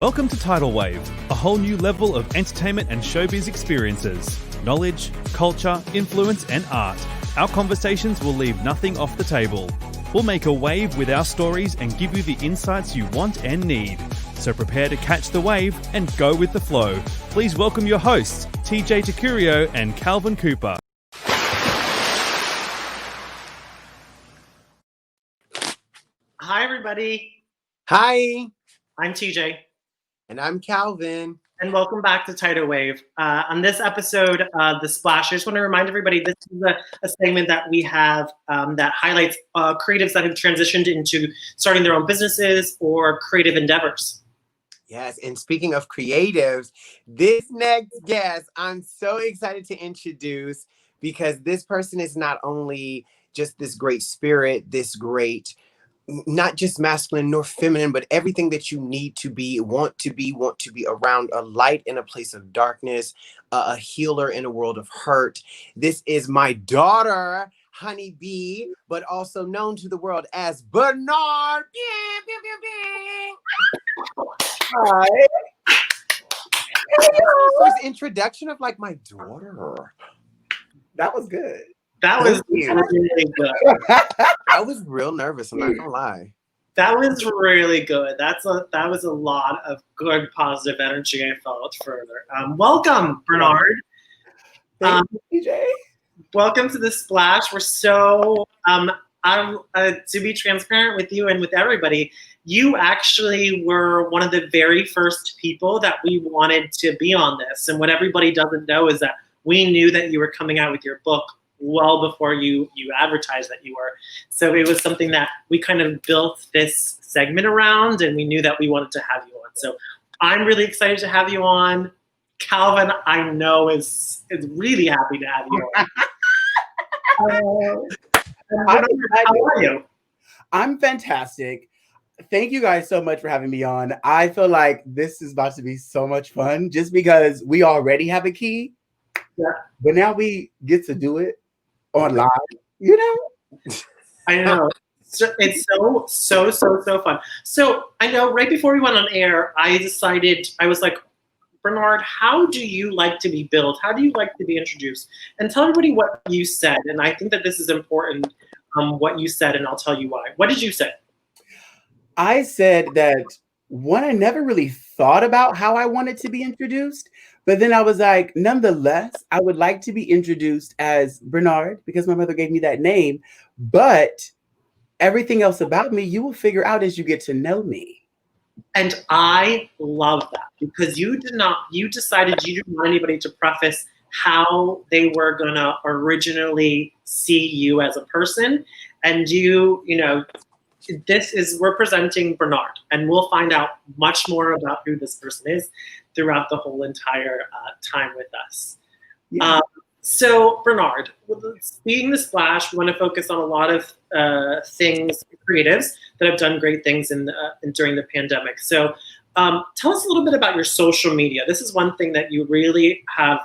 Welcome to TidalWave, a whole new level of entertainment and showbiz experiences. Knowledge, culture, influence, and art. Our conversations will leave nothing off the table. We'll make a wave with our stories and give you the insights you want and need. So prepare to catch the wave and go with the flow. Please welcome your hosts, TjTekurio and calvincooper. Hi, everybody. Hi. I'm TJ. And I'm Calvin. And welcome back to TidalWave. On this episode, The Splash, I just want to remind everybody this is a segment that we have that highlights creatives that have transitioned into starting their own businesses or creative endeavors. Yes, and speaking of creatives, this next guest, I'm so excited to introduce because this person is not only just this great spirit, this great not just masculine nor feminine, but everything that you need to be, want to be around, a light in a place of darkness, a healer in a world of hurt. This is my daughter, Honey Bee, but also known to the world as Bernard. Hi. First introduction of like my daughter. That was good. That was really good. I was real nervous. I'm not gonna lie. That was really good. That was a lot of good positive energy I felt further. Welcome, Bernard. Thank you, TJ. Welcome to The Splash. We're so to be transparent with you and with everybody. You actually were one of the very first people that we wanted to be on this. And what everybody doesn't know is that we knew that you were coming out with your book well before you advertised that you were. So it was something that we kind of built this segment around, and we knew that we wanted to have you on. So I'm really excited to have you on. Calvin, I know, is really happy to have you on. How are you? I'm fantastic. Thank you guys so much for having me on. I feel like this is about to be so much fun just because we already have a key. Yeah. But now we get to do it online, you know? I know. So it's so fun. So I know right before we went on air, I was like, Bernard, how do you like to be billed? How do you like to be introduced? And tell everybody what you said. And I think that this is important, what you said, and I'll tell you why. What did you say? I said that one, I never really thought about how I wanted to be introduced. But then I was like, nonetheless, I would like to be introduced as Bernard because my mother gave me that name. But everything else about me, you will figure out as you get to know me. And I love that because you decided you didn't want anybody to preface how they were going to originally see you as a person. And we're presenting Bernard, and we'll find out much more about who this person is throughout the whole entire time with us. Yeah. So Bernard, being The Splash, we want to focus on a lot of things, creatives that have done great things during the pandemic. So tell us a little bit about your social media. This is one thing that you really have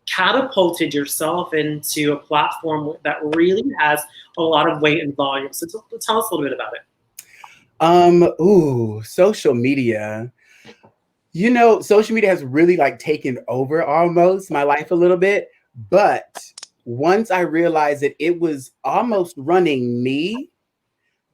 catapulted yourself into a platform that really has a lot of weight and volume. So tell us a little bit about it. Social media. You know, social media has really taken over almost my life a little bit. But once I realized that it was almost running me,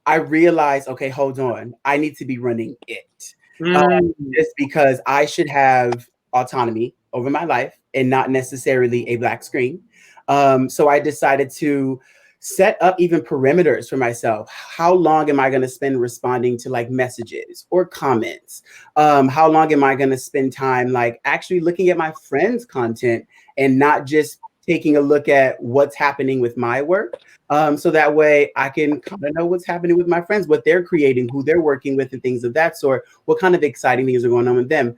I realized, okay, hold on. I need to be running it. Just because I should have autonomy over my life and not necessarily a black screen. So I decided to set up even perimeters for myself. How long am I going to spend responding to messages or comments? How long am I going to spend time actually looking at my friends' content and not just taking a look at what's happening with my work? So that way I can kind of know what's happening with my friends, what they're creating, who they're working with, and things of that sort, what kind of exciting things are going on with them.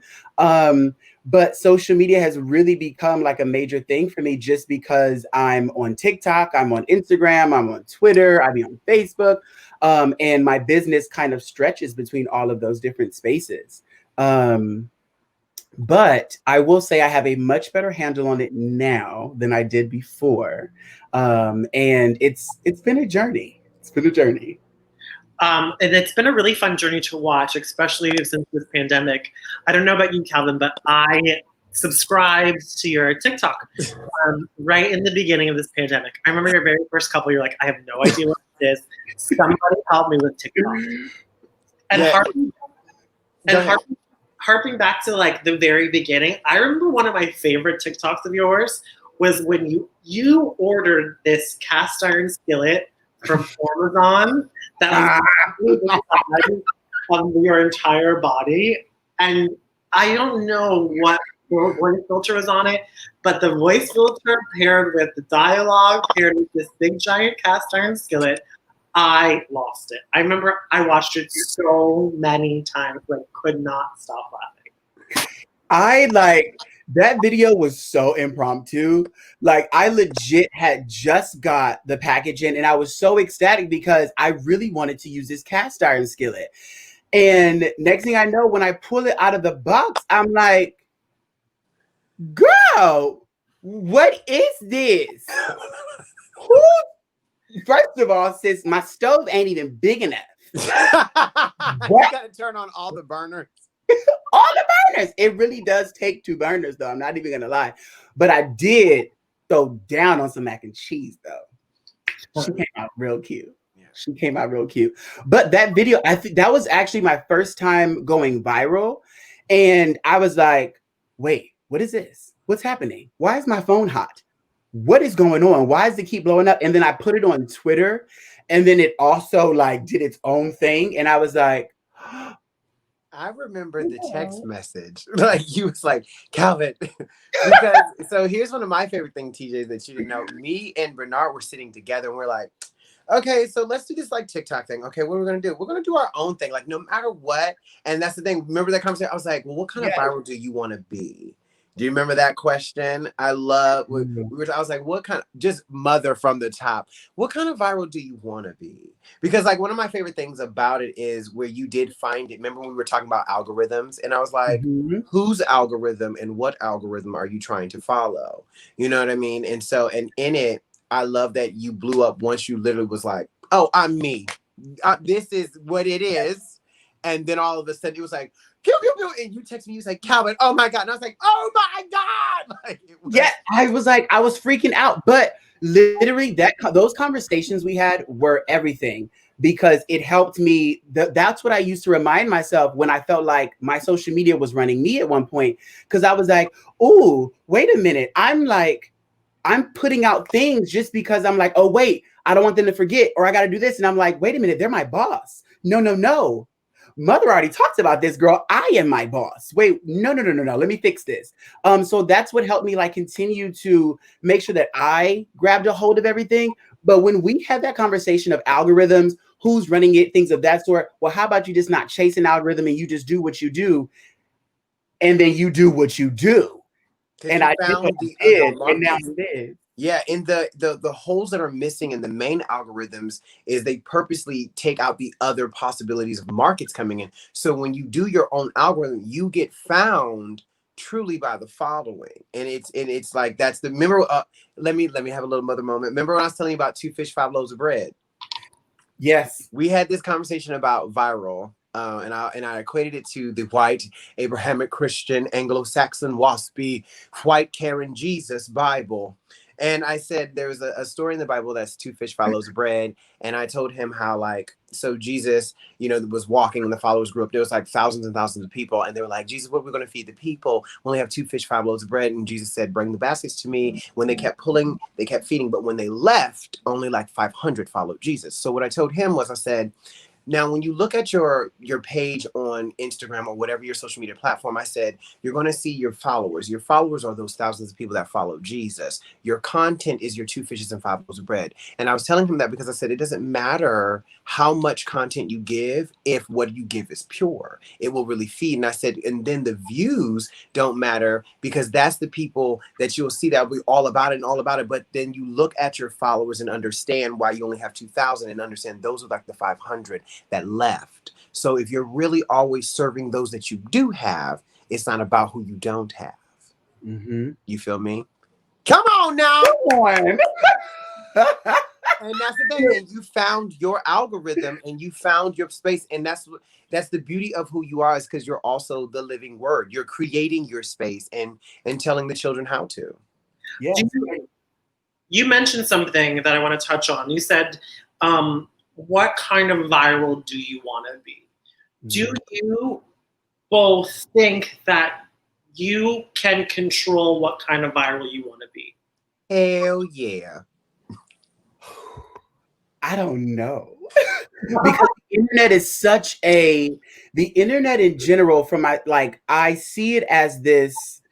But social media has really become a major thing for me just because I'm on TikTok, I'm on Instagram, I'm on Twitter, I'm on Facebook, and my business kind of stretches between all of those different spaces. But I will say I have a much better handle on it now than I did before. And it's been a journey. It's been a journey. And it's been a really fun journey to watch, especially since this pandemic. I don't know about you, Calvin, but I subscribed to your TikTok right in the beginning of this pandemic. I remember your very first couple, you're like, I have no idea what this is. Somebody help me with TikTok. And Yeah. harping back to like the very beginning, I remember one of my favorite TikToks of yours was when you ordered this cast iron skillet from Amazon that was the size of your entire body. And I don't know what voice filter was on it, but the voice filter paired with the dialogue, paired with this big giant cast iron skillet, I lost it. I remember I watched it so many times, like could not stop laughing. That video was so impromptu. Like I legit had just got the package in and I was so ecstatic because I really wanted to use this cast iron skillet. And next thing I know, when I pull it out of the box, I'm like, girl, what is this? First of all, sis, my stove ain't even big enough. You gotta turn on all the burners. All the burners. It really does take 2 burners, though. I'm not even gonna lie. But I did throw down on some mac and cheese, though. She came out real cute. She came out real cute. But that video, I think that was actually my first time going viral. And I was like, wait, what is this? What's happening? Why is my phone hot? What is going on? Why does it keep blowing up? And then I put it on Twitter. And then it also like did its own thing. And I was like, I remember the text message. Like you was like, Calvin. Because so here's one of my favorite things, TJ, that you didn't know. Me and Bernard were sitting together and we're like, okay, so let's do this like TikTok thing. Okay, what are we gonna do? We're gonna do our own thing, like no matter what. And that's the thing. Remember that conversation? I was like, well, what kind of viral do you want to be? Do you remember that question? I love. I was like, what kind of just mother from the top? What kind of viral do you want to be? Because like one of my favorite things about it is where you did find it. Remember when we were talking about algorithms, and I was like, whose algorithm and what algorithm are you trying to follow? You know what I mean? And so, and in it, I love that you blew up once you literally was like, oh, I'm me. This is what it is. And then all of a sudden it was like, pew, pew, pew. And you text me, you was like, Calvin, oh my God. And I was like, oh my God. Like, I was like, I was freaking out. But literally those conversations we had were everything because it helped me. That's what I used to remind myself when I felt like my social media was running me at one point. Because I was like, ooh, wait a minute. I'm putting out things just because I'm like, oh, wait, I don't want them to forget or I got to do this. And I'm like, wait a minute, they're my boss. No. Mother already talked about this, girl. I am my boss. Wait, no. Let me fix this. So that's what helped me like continue to make sure that I grabbed a hold of everything. But when we had that conversation of algorithms, who's running it, things of that sort, well, how about you just not chase an algorithm and you just do what you do and then you do what you do. And I did what I did, and now it is. Yeah, and the holes that are missing in the main algorithms is they purposely take out the other possibilities of markets coming in. So when you do your own algorithm, you get found truly by the following. And it's like that's the remember. Let me have a little mother moment. Remember when I was telling you about 2 fish, 5 loaves of bread? Yes, we had this conversation about viral. And I equated it to the white Abrahamic Christian Anglo-Saxon waspy white Karen Jesus Bible. And I said there was a story in the Bible that's 2 fish, 5 loaves of bread. And I told him how like, so Jesus, was walking and the followers grew up. There was like thousands and thousands of people. And they were like, Jesus, what are we going to feed the people? We only have 2 fish, 5 loaves of bread. And Jesus said, bring the baskets to me. When they kept pulling, they kept feeding. But when they left, only like 500 followed Jesus. So what I told him was I said, now, when you look at your page on Instagram or whatever your social media platform, I said, you're going to see your followers. Your followers are those thousands of people that follow Jesus. Your content is your 2 fishes and 5 loaves of bread. And I was telling him that because I said, it doesn't matter how much content you give if what you give is pure. It will really feed. And I said, and then the views don't matter because that's the people that you'll see that will be all about it and all about it. But then you look at your followers and understand why you only have 2,000 and understand those are like the 500 that left. So if you're really always serving those that you do have, it's not about who you don't have. You feel me? Come on now. Come on. And that's the thing. And you found your algorithm and you found your space. And that's the beauty of who you are, is because you're also the living word. You're creating your space and telling the children how to. Yeah. You mentioned something that I want to touch on. You said, what kind of viral do you want to be? Do you both think that you can control what kind of viral you want to be? Hell yeah. I don't know. Because the internet is the internet in general, I see it as this,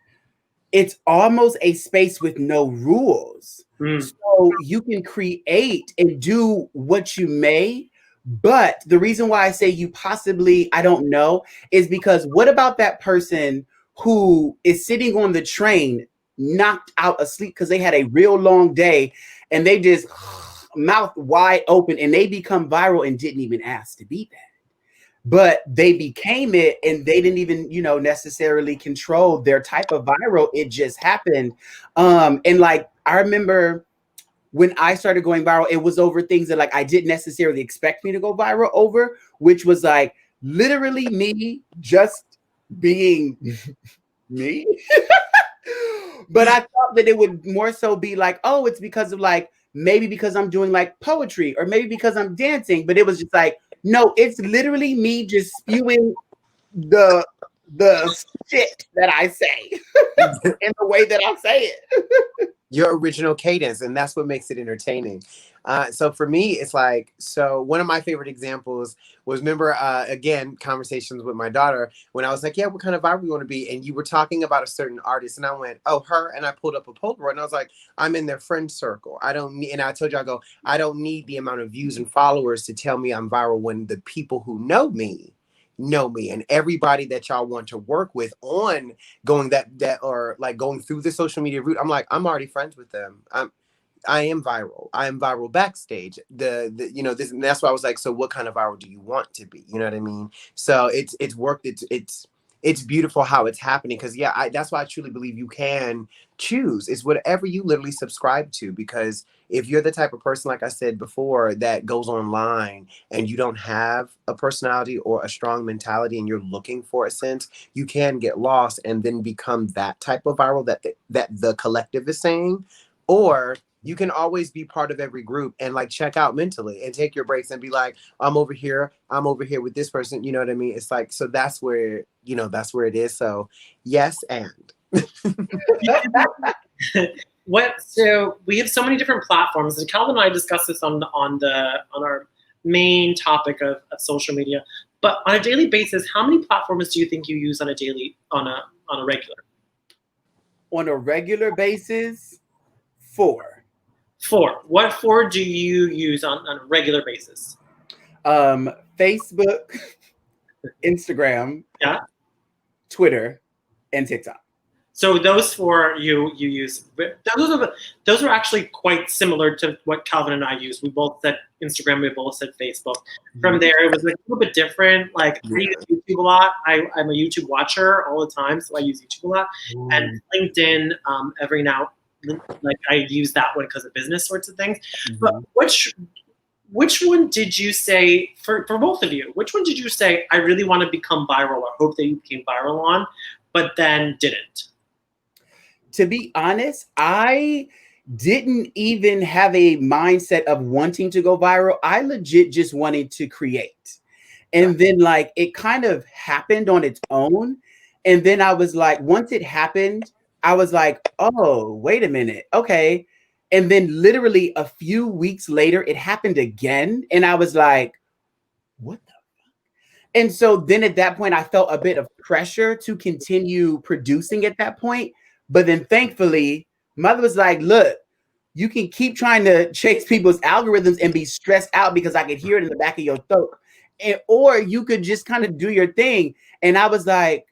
it's almost a space with no rules. So you can create and do what you may, but the reason why I say you possibly, I don't know, is because what about that person who is sitting on the train, knocked out asleep because they had a real long day and they just mouth wide open and they become viral and didn't even ask to be that, but they became it and they didn't even, necessarily control their type of viral. It just happened. And like, I remember when I started going viral, it was over things that like I didn't necessarily expect me to go viral over, which was like literally me just being me. But I thought that it would more so be like, oh, it's because of like, maybe because I'm doing like poetry or maybe because I'm dancing. But it was just like, no, it's literally me just spewing the shit that I say in the way that I say it. Your original cadence, and that's what makes it entertaining. So for me, it's like, so one of my favorite examples was, remember, again, conversations with my daughter when I was like, yeah, what kind of vibe we want to be? And you were talking about a certain artist and I went, oh, her. And I pulled up a Polaroid and I was like, I'm in their friend circle. I don't need, and I told you, I don't need the amount of views and followers to tell me I'm viral when the people who know me, and everybody that y'all want to work with on going that or like going through the social media route, I'm like, I'm already friends with them. I am viral. I am viral backstage. This, and that's why I was like, so what kind of viral do you want to be? You know what I mean? So it's worked. It's beautiful how it's happening. Cause yeah, that's why I truly believe you can choose. It's whatever you literally subscribe to. Because if you're the type of person, like I said before, that goes online and you don't have a personality or a strong mentality and you're looking for a sense, you can get lost and then become that type of viral that the collective is saying. Or you can always be part of every group and like check out mentally and take your breaks and be like, I'm over here with this person. You know what I mean? It's like, so that's where it is. So yes. And so we have so many different platforms, and Calvin and I discussed this on our main topic of social media. But on a daily basis, how many platforms do you think you use on a regular? On a regular basis, 4. 4. What 4 do you use on a regular basis? Facebook, Instagram, yeah, Twitter, and TikTok. So those 4 you use. Those are actually quite similar to what Calvin and I use. We both said Instagram. We both said Facebook. From there, it was like a little bit different. Like I use YouTube a lot. I'm a YouTube watcher all the time, so I use YouTube a lot. Ooh. And LinkedIn every now. Like I use that one because of business sorts of things. But which one did you say for both of you? Which one did you say I really want to become viral or hope that you became viral on, but then didn't? To be honest, I didn't even have a mindset of wanting to go viral. I legit just wanted to create. And then like it kind of happened on its own. And then I was like, once it happened, I was like, oh, wait a minute. Okay. And then literally a few weeks later, it happened again. And I was like, what the fuck? And so then at that point, I felt a bit of pressure to continue producing at that point. But then thankfully, mother was like, look, you can keep trying to chase people's algorithms and be stressed out because I could hear it in the back of your throat. Or you could just kind of do your thing. And I was like,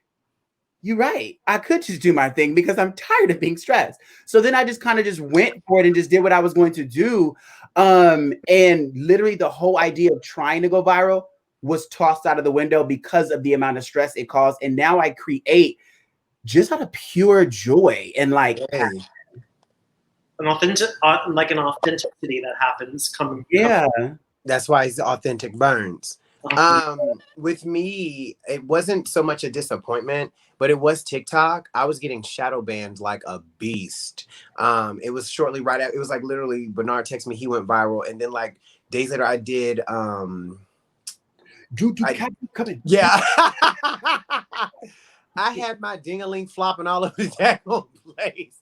you're right. I could just do my thing because I'm tired of being stressed. So then I just kind of just went for it and just did what I was going to do. And literally the whole idea of trying to go viral was tossed out of the window because of the amount of stress it caused. And now I create just out of pure joy and like. an authenticity that happens coming. Yeah. That's why it's authentic burns. With me, it wasn't so much a disappointment, but it was TikTok. I was getting shadow banned like a beast. It was shortly right after, it was like literally Bernard texted me, he went viral. And then like days later I did, coming. yeah. I had my ding-a-ling flopping all over the damn place.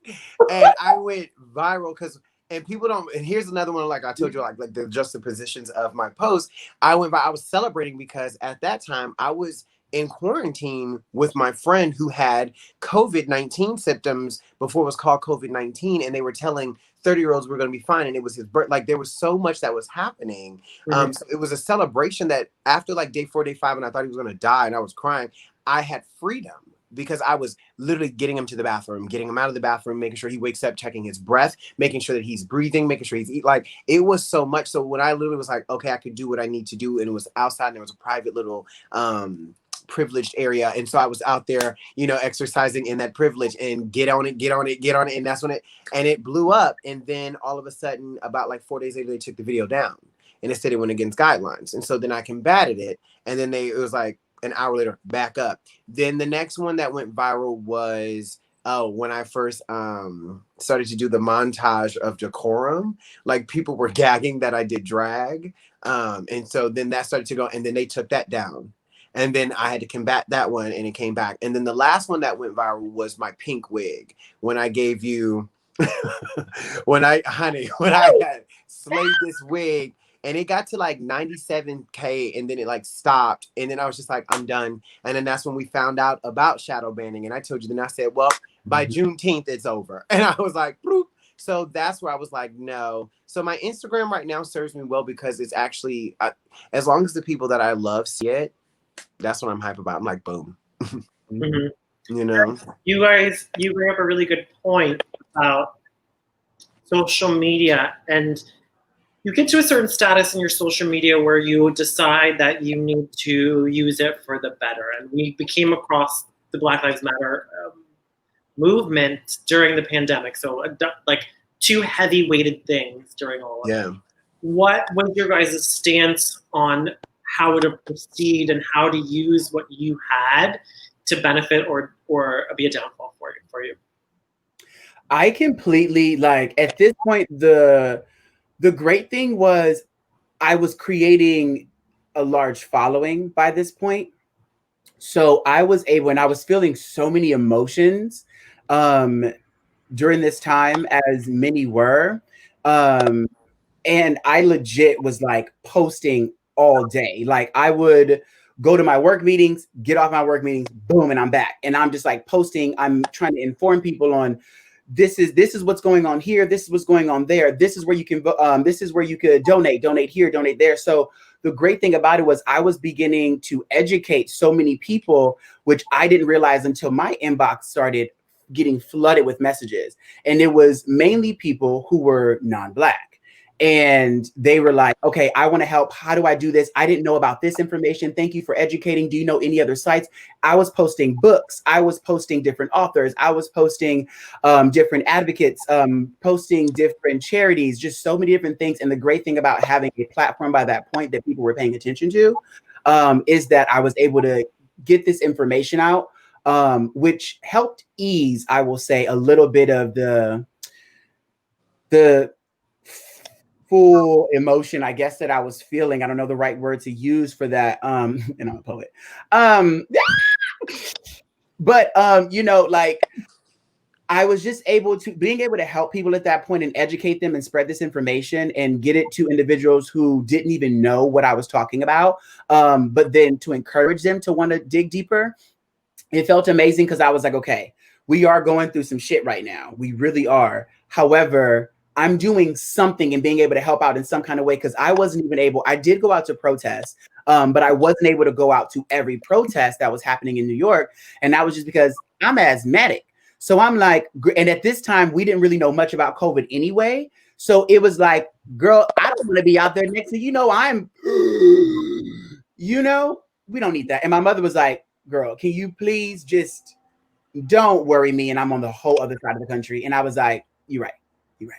And I went viral because, and people don't, and here's another one, like I told you, like the juxtapositions of my post. I was celebrating because at that time I was in quarantine with my friend who had COVID-19 symptoms before it was called COVID-19. And they were telling 30-year-olds we're going to be fine. And it was his birth. Like there was so much that was happening. So it was a celebration that after like day 4, day 5, and I thought he was going to die and I was crying, I had freedom because I was literally getting him to the bathroom, getting him out of the bathroom, making sure he wakes up, checking his breath, making sure that he's breathing, making sure he's eating. Like it was so much. So when I literally was like, okay, I could do what I need to do. And it was outside and there was a private little, privileged area. And so I was out there, you know, exercising in that privilege and get on it. And that's when it blew up. And then all of a sudden, about like 4 days later, they took the video down and it said it went against guidelines. And so then I combated it. And then it was like an hour later, back up. Then the next one that went viral was when I first started to do the montage of decorum. Like people were gagging that I did drag. And so then that started to go, and then they took that down. And then I had to combat that one and it came back. And then the last one that went viral was my pink wig. When I gave you, when I had slayed this wig and it got to like 97K and then it like stopped. And then I was just like, I'm done. And then that's when we found out about shadow banning. And I told you, then I said, well, by Juneteenth, it's over. And I was like, bloop. So that's where I was like, no. So my Instagram right now serves me well because it's actually, as long as the people that I love see it, that's what I'm hype about. I'm like, boom. You know, you bring up a really good point about social media, and you get to a certain status in your social media where you decide that you need to use it for the better. And we came across the Black Lives Matter movement during the pandemic. So like two heavy weighted things during all of it. What was your guys' stance on how to proceed and how to use what you had to benefit or be a downfall for you? I completely, like, at this point, the great thing was I was creating a large following by this point. So I was able, and I was feeling so many emotions during this time, as many were. And I legit was like posting all day. Like I would go to my work meetings, get off my work meetings, boom, and I'm back. And I'm just like posting. I'm trying to inform people on this is what's going on here. This is what's going on there. This is where you can, this is where you could donate here, donate there. So the great thing about it was I was beginning to educate so many people, which I didn't realize until my inbox started getting flooded with messages. And it was mainly people who were non-Black. And they were like, okay, I want to help. How do I do this? I didn't know about this information. Thank you for educating. Do you know any other sites? I was posting books. I was posting different authors. I was posting different advocates, posting different charities, just so many different things. And the great thing about having a platform by that point that people were paying attention to is that I was able to get this information out, which helped ease, I will say, a little bit of the full emotion, I guess, that I was feeling. I don't know the right word to use for that. And I'm a poet. But you know, like I was just being able to help people at that point and educate them and spread this information and get it to individuals who didn't even know what I was talking about. But then to encourage them to want to dig deeper. It felt amazing because I was like, okay, we are going through some shit right now. We really are. However, I'm doing something and being able to help out in some kind of way because I wasn't even able. I did go out to protest, but I wasn't able to go out to every protest that was happening in New York. And that was just because I'm asthmatic. So I'm like, and at this time, we didn't really know much about COVID anyway. So it was like, girl, I don't want to be out there next to, you know, we don't need that. And my mother was like, girl, can you please just don't worry me? And I'm on the whole other side of the country. And I was like, you're right. You're right.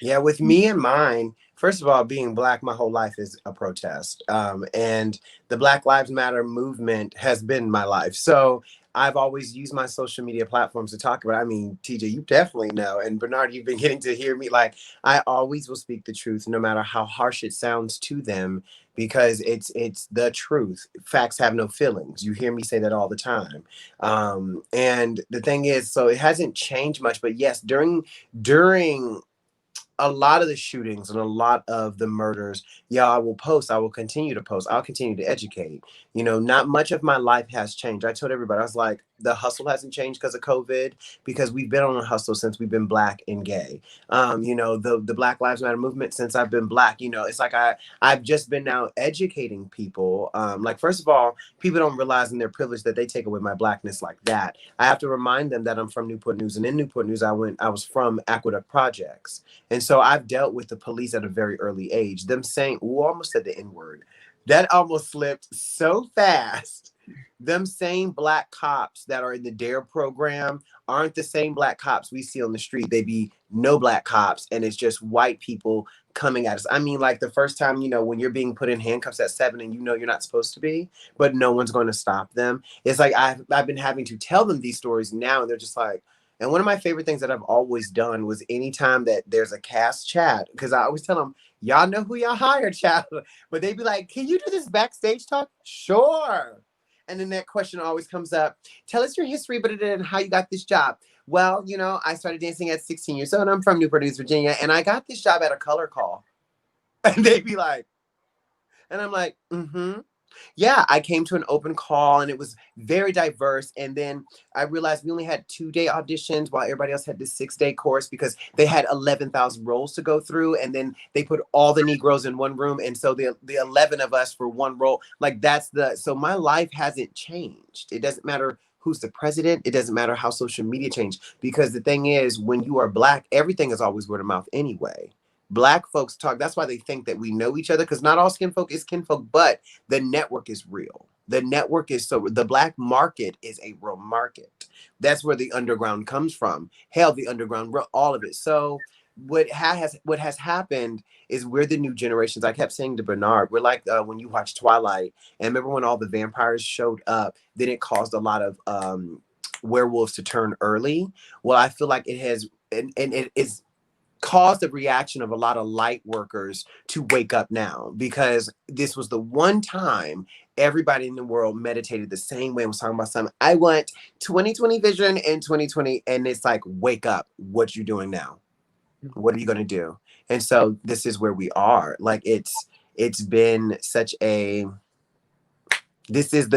Yeah, with me and mine, first of all, being Black my whole life is a protest. And the Black Lives Matter movement has been my life. So I've always used my social media platforms to talk about it. I mean, TJ, you definitely know. And Bernard, you've been getting to hear me. Like, I always will speak the truth, no matter how harsh it sounds to them, because it's the truth. Facts have no feelings. You hear me say that all the time. And the thing is, so it hasn't changed much. But yes, during a lot of the shootings and a lot of the murders, yeah, I will post. I will continue to post. I'll continue to educate. You know, not much of my life has changed. I told everybody, I was like, the hustle hasn't changed because of COVID, because we've been on a hustle since we've been Black and gay. You know, the Black Lives Matter movement since I've been Black. You know, it's like I've just been now educating people. Like, first of all, people don't realize in their privilege that they take away my Blackness like that. I have to remind them that I'm from Newport News, and in Newport News, I was from Aqueduct Projects. And so I've dealt with the police at a very early age. Them saying, "Ooh, almost said the N-word." That almost slipped so fast. Them same Black cops that are in the DARE program aren't the same Black cops we see on the street. They be no Black cops, and it's just white people coming at us. I mean, like the first time, you know, when you're being put in handcuffs at 7 and you know you're not supposed to be, but no one's going to stop them. It's like I've been having to tell them these stories now, and they're just like, and one of my favorite things that I've always done was anytime that there's a cast chat, because I always tell them, y'all know who y'all hired, chat. But they'd be like, can you do this backstage talk? Sure. And then that question always comes up. Tell us your history, but then how you got this job. Well, you know, I started dancing at 16 years old, and I'm from Newport News, Virginia, and I got this job at a color call. And they'd be like, and I'm like, mm-hmm. Yeah, I came to an open call and it was very diverse. And then I realized we only had 2-day auditions while everybody else had this 6-day course, because they had 11,000 roles to go through. And then they put all the Negroes in one room. And so the 11 of us for one role, like so my life hasn't changed. It doesn't matter who's the president. It doesn't matter how social media changed, because the thing is, when you are Black, everything is always word of mouth anyway. Black folks talk. That's why they think that we know each other, because not all skin folk is kinfolk, but the network is real. The network is the Black market is a real market. That's where the underground comes from. Hell, the underground, all of it. So what has happened is we're the new generations. I kept saying to Bernard, we're like when you watch Twilight, and remember when all the vampires showed up, then it caused a lot of werewolves to turn early. Well, I feel like it has, and it is caused the reaction of a lot of light workers to wake up now, because this was the one time everybody in the world meditated the same way and was talking about something. I want 2020 vision in 2020. And it's like, wake up. What you doing now? What are you going to do? And so this is where we are. Like, it's been such a, this is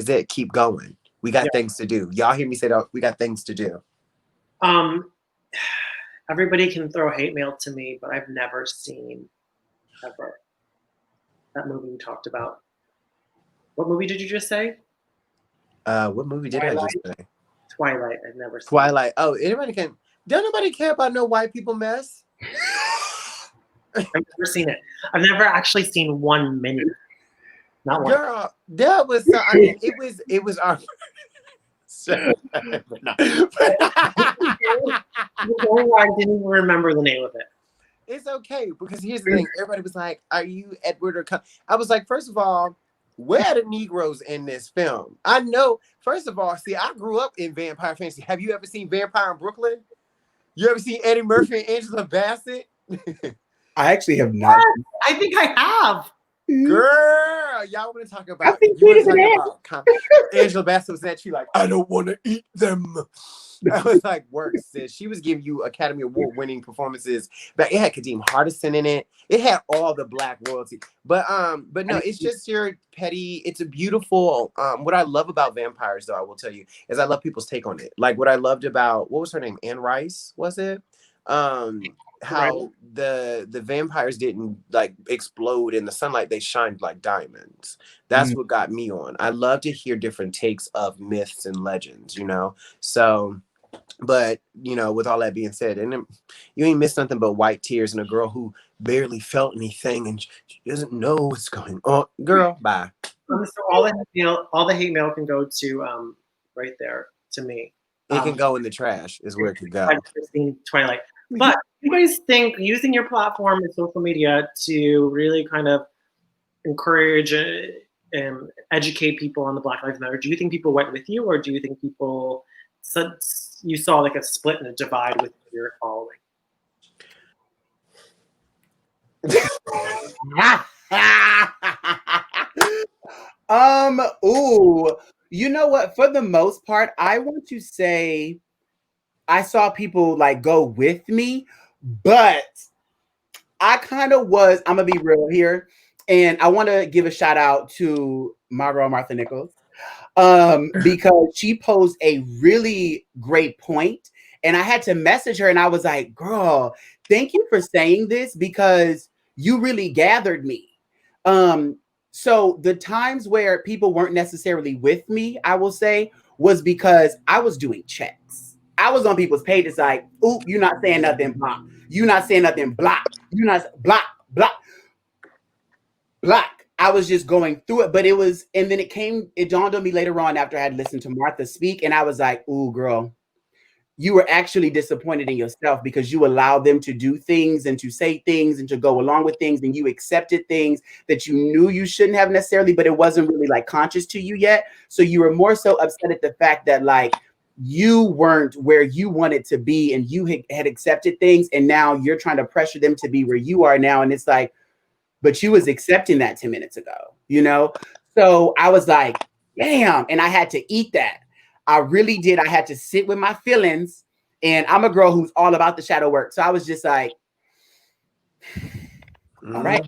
it. Keep going. We got things to do. Y'all hear me say that? We got things to do. Everybody can throw hate mail to me, but I've never seen, ever, that movie you talked about. What movie did you just say? What movie did Twilight? I just say? Twilight. I've never seen. Twilight. Oh, don't nobody care about no white people mess? I've never seen it. I've never actually seen 1 minute. Not one. Girl, that was, I mean, it was our. I didn't even remember the name of it. It's okay, because here's the thing. Everybody was like, are you Edward or I was like, first of all, where are the Negroes in this film? I know, first of all, see, I grew up in vampire fantasy. Have you ever seen Vampire in Brooklyn? You ever seen Eddie Murphy and Angela Bassett? I actually have not. I think I have. Girl, y'all want to talk about, Angela Bassett was that, she like, I don't want to eat them. I was like, work, sis. She was giving you Academy Award winning performances, but it had Kadeem Hardison in it. It had all the Black royalty. But no, it's just your petty. It's a beautiful. What I love about vampires, though, I will tell you, is I love people's take on it. Like what I loved about, what was her name? Anne Rice, was it? How the vampires didn't like explode in the sunlight. They shined like diamonds. That's what got me on. I love to hear different takes of myths and legends, you know? So, but, you know, with all that being said, and you ain't missed nothing but white tears and a girl who barely felt anything and she doesn't know what's going on. Girl, bye. So all the hate mail can go to right there to me. It can go in the trash is where it could go. I've never seen Twilight. But You guys think using your platform and social media to really kind of encourage and educate people on the Black Lives Matter, do you think people went with you, or do you think people you saw like a split and a divide with your following? Ooh, you know what? For the most part, I want to say I saw people like go with me, but I kind of was, I'm gonna be real here, and I want to give a shout out to my girl Martha Nichols, because she posed a really great point, and I had to message her, and I was like, "Girl, thank you for saying this because you really gathered me." So the times where people weren't necessarily with me, I will say, was because I was doing checks. I was on people's pages like, "Ooh, you're not saying nothing, block. You not saying nothing, block. You not block, block, block." I was just going through it, but it was, and then it dawned on me later on after I had listened to Martha speak, and I was like, "Ooh, girl, you were actually disappointed in yourself because you allowed them to do things and to say things and to go along with things, and you accepted things that you knew you shouldn't have necessarily, but it wasn't really like conscious to you yet. So you were more so upset at the fact that like you weren't where you wanted to be, and you had accepted things, and now you're trying to pressure them to be where you are now, and it's like, but you was accepting that 10 minutes ago, you know? So I was like, damn. And I had to eat that. I really did. I had to sit with my feelings. And I'm a girl who's all about the shadow work. So I was just like, all right,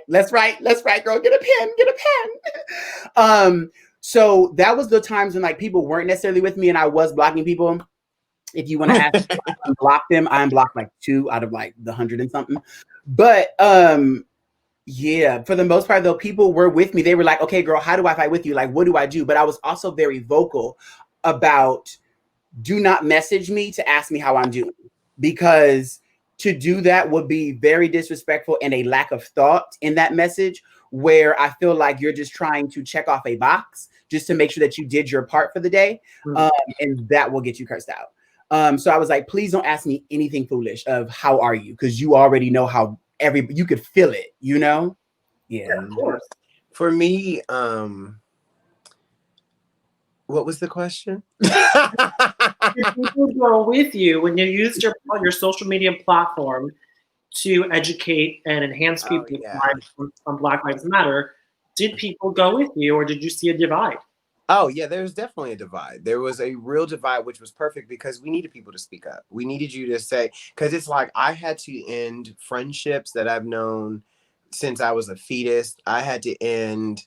let's write, girl. Get a pen. So that was the times when like people weren't necessarily with me and I was blocking people. If you want to ask me to unblock them, I unblocked like 2 out of like the 100 and something. But yeah, for the most part, though, people were with me. They were like, okay, girl, how do I fight with you? Like, what do I do? But I was also very vocal about do not message me to ask me how I'm doing, because to do that would be very disrespectful and a lack of thought in that message, where I feel like you're just trying to check off a box just to make sure that you did your part for the day. And that will get you cursed out. So I was like, please don't ask me anything foolish of how are you? Because you already know how you could feel it, you know? Yeah. Of course. For me, what was the question? People go with you when you used your social media platform to educate and enhance people's lives on Black Lives Matter. Did people go with you, or did you see a divide? Oh, yeah, there's definitely a divide. There was a real divide, which was perfect because we needed people to speak up. We needed you to say, because it's like I had to end friendships that I've known since I was a fetus. I had to end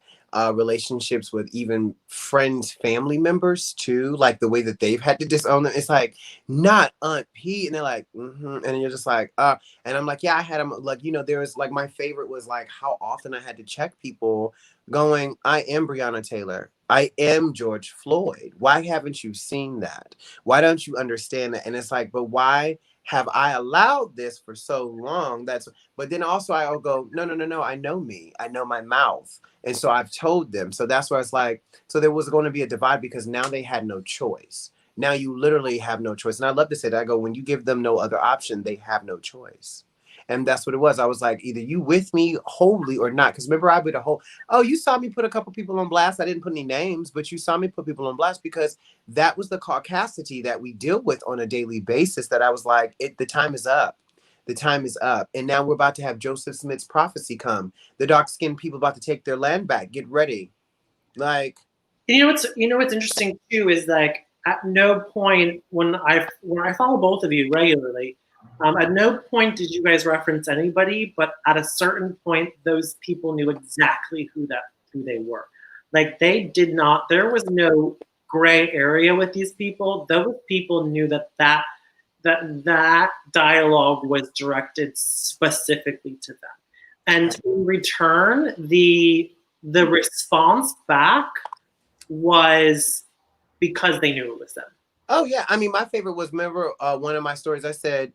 relationships with even friends, family members too, like the way that they've had to disown them. It's like, not Aunt P. And they're like, and you're just like, and I'm like, yeah, I had them. Like, you know, there was like, my favorite was like how often I had to check people going, I am Breonna Taylor. I am George Floyd. Why haven't you seen that? Why don't you understand that? And it's like, but why have I allowed this for so long? But then also I'll go, no. I know me. I know my mouth. And so I've told them. So that's why it's like, so there was going to be a divide because now they had no choice. Now you literally have no choice. And I love to say that. I go, when you give them no other option, they have no choice. And that's what it was. I was like, either you with me wholly or not. Because remember, I put you saw me put a couple people on blast. I didn't put any names, but you saw me put people on blast because that was the caucasity that we deal with on a daily basis, that I was like, the time is up. The time is up. And now we're about to have Joseph Smith's prophecy come. The dark-skinned people about to take their land back. Get ready. Like, you know what's interesting too is like at no point when I follow both of you regularly, at no point did you guys reference anybody, but at a certain point, those people knew exactly who they were. Like they did not. There was no gray area with these people. Those people knew that dialogue was directed specifically to them, and in return, the response back was because they knew it was them. Oh yeah, I mean, my favorite was, remember one of my stories. I said,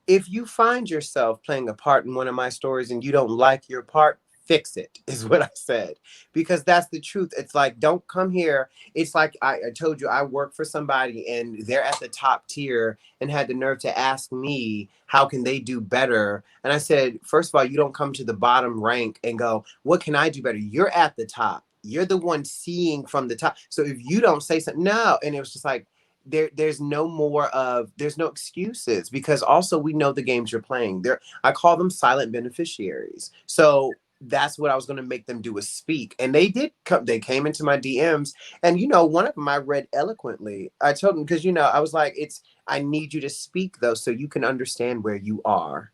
if you find yourself playing a part in one of my stories and you don't like your part, fix it, is what I said. Because that's the truth. It's like, don't come here. It's like I told you, I work for somebody and they're at the top tier and had the nerve to ask me, how can they do better? And I said, first of all, you don't come to the bottom rank and go, what can I do better? You're at the top. You're the one seeing from the top. So if you don't say something, no. And it was just like, there's no excuses, because also we know the games you're playing. I call them silent beneficiaries. So that's what I was going to make them do, is speak. And they did come, they came into my DMs, and one of them I read eloquently. I told them, because I was like, I need you to speak though, so you can understand where you are,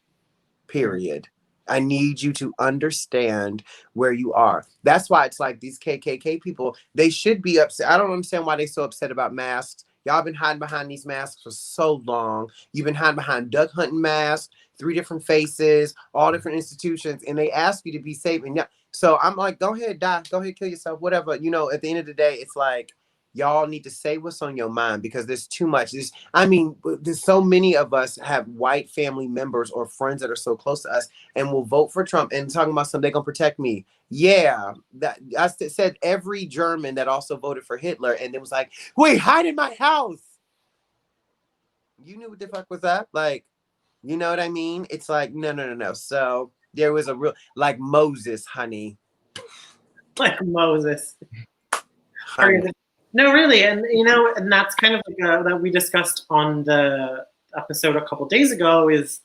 period. I need you to understand where you are. That's why it's like these KKK people, they should be upset. I don't understand why they're so upset about masks. Y'all been hiding behind these masks for so long. You've been hiding behind duck hunting masks, 3 different faces, all different institutions, and they ask you to be safe. And so I'm like, go ahead, die. Go ahead, kill yourself, whatever. At the end of the day, it's like, y'all need to say what's on your mind, because there's too much. There's so many of us have white family members or friends that are so close to us and will vote for Trump and talking about something, they're going to protect me. Yeah, that I said every German that also voted for Hitler, and it was like, wait, hide in my house. You knew what the fuck was that? Like, you know what I mean? It's like, no. So there was a real, like Moses, honey. Like Moses. Honey. No, really. And, and that's kind of like that we discussed on the episode a couple days ago, is,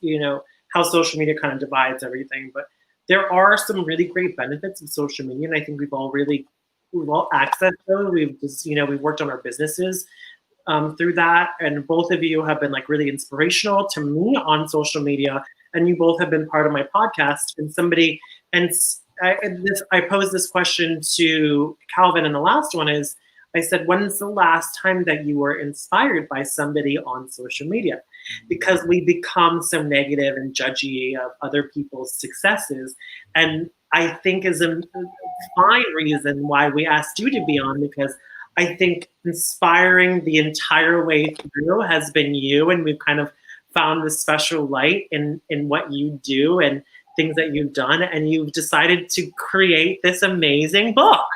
how social media kind of divides everything. But there are some really great benefits of social media. And I think we've all accessed those. We've just, we've worked on our businesses through that. And both of you have been like really inspirational to me on social media. And you both have been part of my podcast. And I posed this question to Calvin, and the last one is, I said, when's the last time that you were inspired by somebody on social media? Because we become so negative and judgy of other people's successes. And I think is a fine reason why we asked you to be on, because I think inspiring the entire way through has been you. And we've kind of found this special light in what you do and things that you've done. And you've decided to create this amazing book.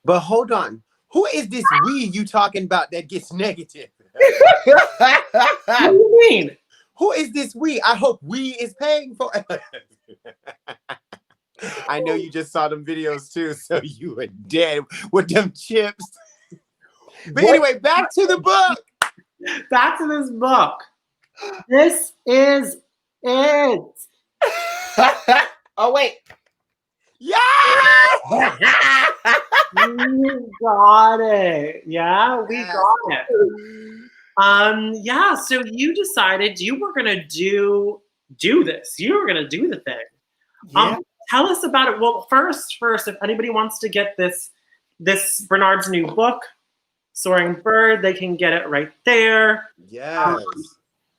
But hold on. Who is this we you talking about that gets negative? What do you mean? Who is this we? I hope we is paying for it. I know you just saw them videos too, so you were dead with them chips. But anyway, back to the book. Back to this book. This is it. Oh, wait. Yes! You got it. Yeah, we got it. Yeah, so you decided you were gonna do this. You were gonna do the thing. Yeah. Tell us about it. Well, first, if anybody wants to get this Bernard's new book, Soaring Bird, they can get it right there. Yes.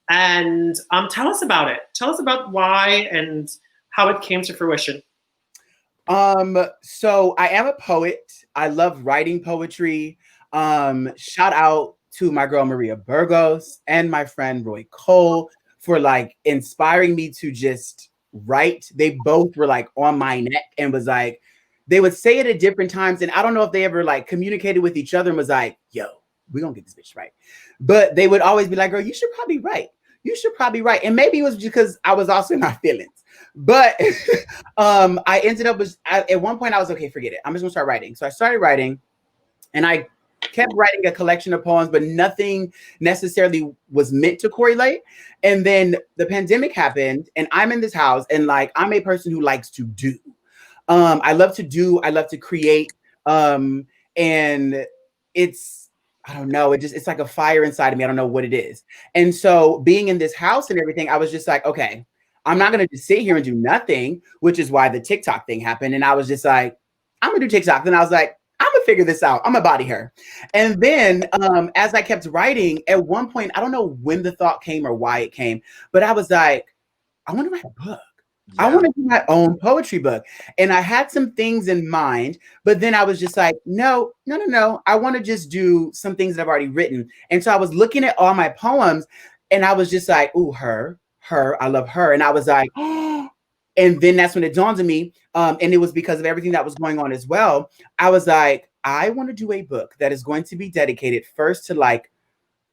And tell us about it. Tell us about why and how it came to fruition. So I am a poet. I love writing poetry. Shout out to my girl Maria Burgos and my friend Roy Cole for like inspiring me to just write. They both were like on my neck and was like, they would say it at different times. And I don't know if they ever like communicated with each other and was like, yo, we're gonna get this bitch right. But they would always be like, girl, you should probably write. You should probably write. And maybe it was because I was also in my feelings. But I ended up at one point I was okay, forget it. I'm just gonna start writing. So I started writing, and I kept writing a collection of poems, but nothing necessarily was meant to correlate. And then the pandemic happened, and I'm in this house, and like I'm a person who likes to do. I love to create. And it's, I don't know, it's like a fire inside of me. I don't know what it is. And so being in this house and everything, I was just like, okay, I'm not going to just sit here and do nothing, which is why the TikTok thing happened. And I was just like, I'm going to do TikTok. Then I was like, I'm going to figure this out. I'm going to body her. And then as I kept writing, at one point, I don't know when the thought came or why it came, but I was like, I want to write a book. Yeah. I want to do my own poetry book. And I had some things in mind, but then I was just like, no. I want to just do some things that I've already written. And so I was looking at all my poems, and I was just like, ooh, her, I love her. And I was like, oh. And then that's when it dawned on me, and it was because of everything that was going on as well. I was like, I want to do a book that is going to be dedicated first to like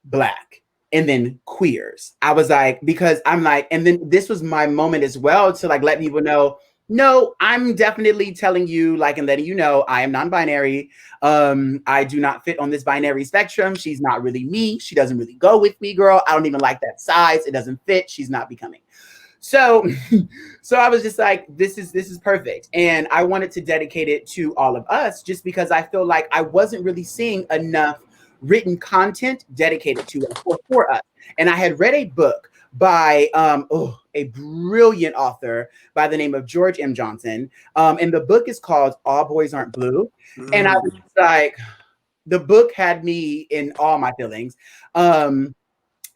Black and then queers. I was like, because I'm like, and then this was my moment as well to like let people know, no, I'm definitely telling you, like, and letting you know, I am non-binary. I do not fit on this binary spectrum. She's not really me. She doesn't really go with me, girl. I don't even like that size. It doesn't fit. She's not becoming. So, so I was just like, this is perfect. And I wanted to dedicate it to all of us just because I feel like I wasn't really seeing enough written content dedicated to us or for us. And I had read a book by a brilliant author by the name of George M. Johnson. And the book is called All Boys Aren't Blue. And I was like, the book had me in all my feelings.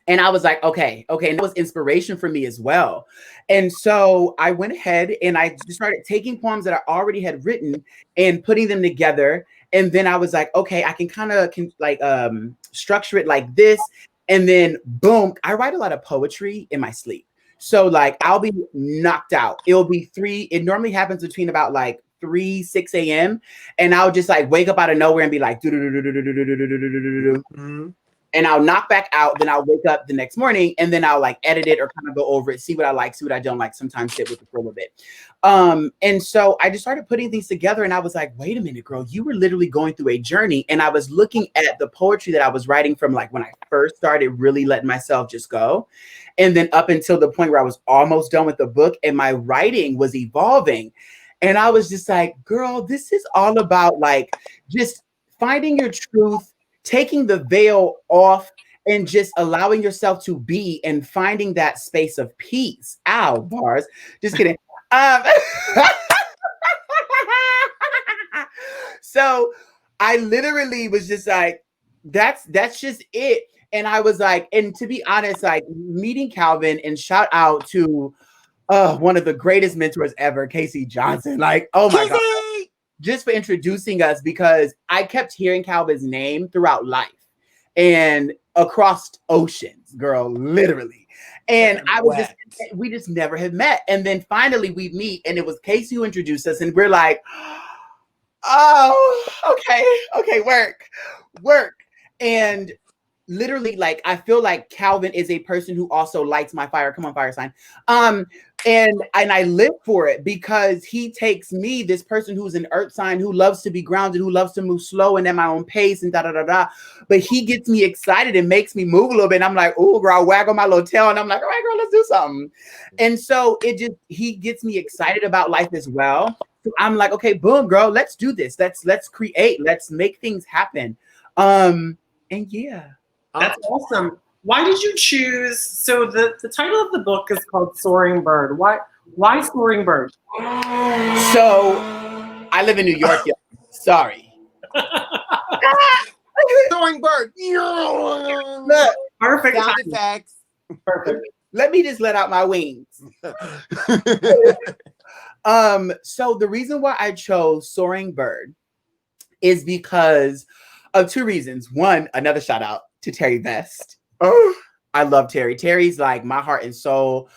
And I was like, okay. And that was inspiration for me as well. And so I went ahead and I just started taking poems that I already had written and putting them together. And then I was like, okay, I can kind of structure it like this. And then boom, I write a lot of poetry in my sleep. So like I'll be knocked out. It'll be 3. It normally happens between about like 6 a.m. And I'll just like wake up out of nowhere and be like, and I'll knock back out. Then I'll wake up the next morning and then I'll like edit it or kind of go over it, see what I like, see what I don't like, sometimes sit with it for a little bit. And so I just started putting things together and I was like, wait a minute, girl, you were literally going through a journey. And I was looking at the poetry that I was writing from like when I first started really letting myself just go. And then up until the point where I was almost done with the book and my writing was evolving. And I was just like, girl, this is all about like just finding your truth, taking the veil off and just allowing yourself to be and finding that space of peace. Ow, bars. Just kidding. So I literally was just like, that's just it. And I was like, and to be honest, like meeting Calvin, and shout out to one of the greatest mentors ever, Casey Johnson. Like, oh my God. Just for introducing us, because I kept hearing Calvin's name throughout life and across oceans, girl, literally. And I was just, we just never had met. And then finally we meet and it was Casey who introduced us and we're like, oh, okay, work. And literally, like, I feel like Calvin is a person who also lights my fire. Come on, fire sign. And I live for it because he takes me, this person who's an earth sign, who loves to be grounded, who loves to move slow and at my own pace and but he gets me excited and makes me move a little bit. And I'm like, oh, girl, I wag on my little tail and I'm like, all right, girl, let's do something. And so he gets me excited about life as well. So I'm like, okay, boom, girl, let's do this. Let's create, let's make things happen. And yeah. That's awesome. Why did you choose? So the title of the book is called Soaring Bird. Why Soaring Bird? So I live in New York. Sorry. Soaring Bird. Look, perfect. Sound effects. Perfect. Let me just let out my wings. So the reason why I chose Soaring Bird is because of 2 reasons. One, another shout out to Terry Best. Oh, I love Terry. Terry's like my heart and soul.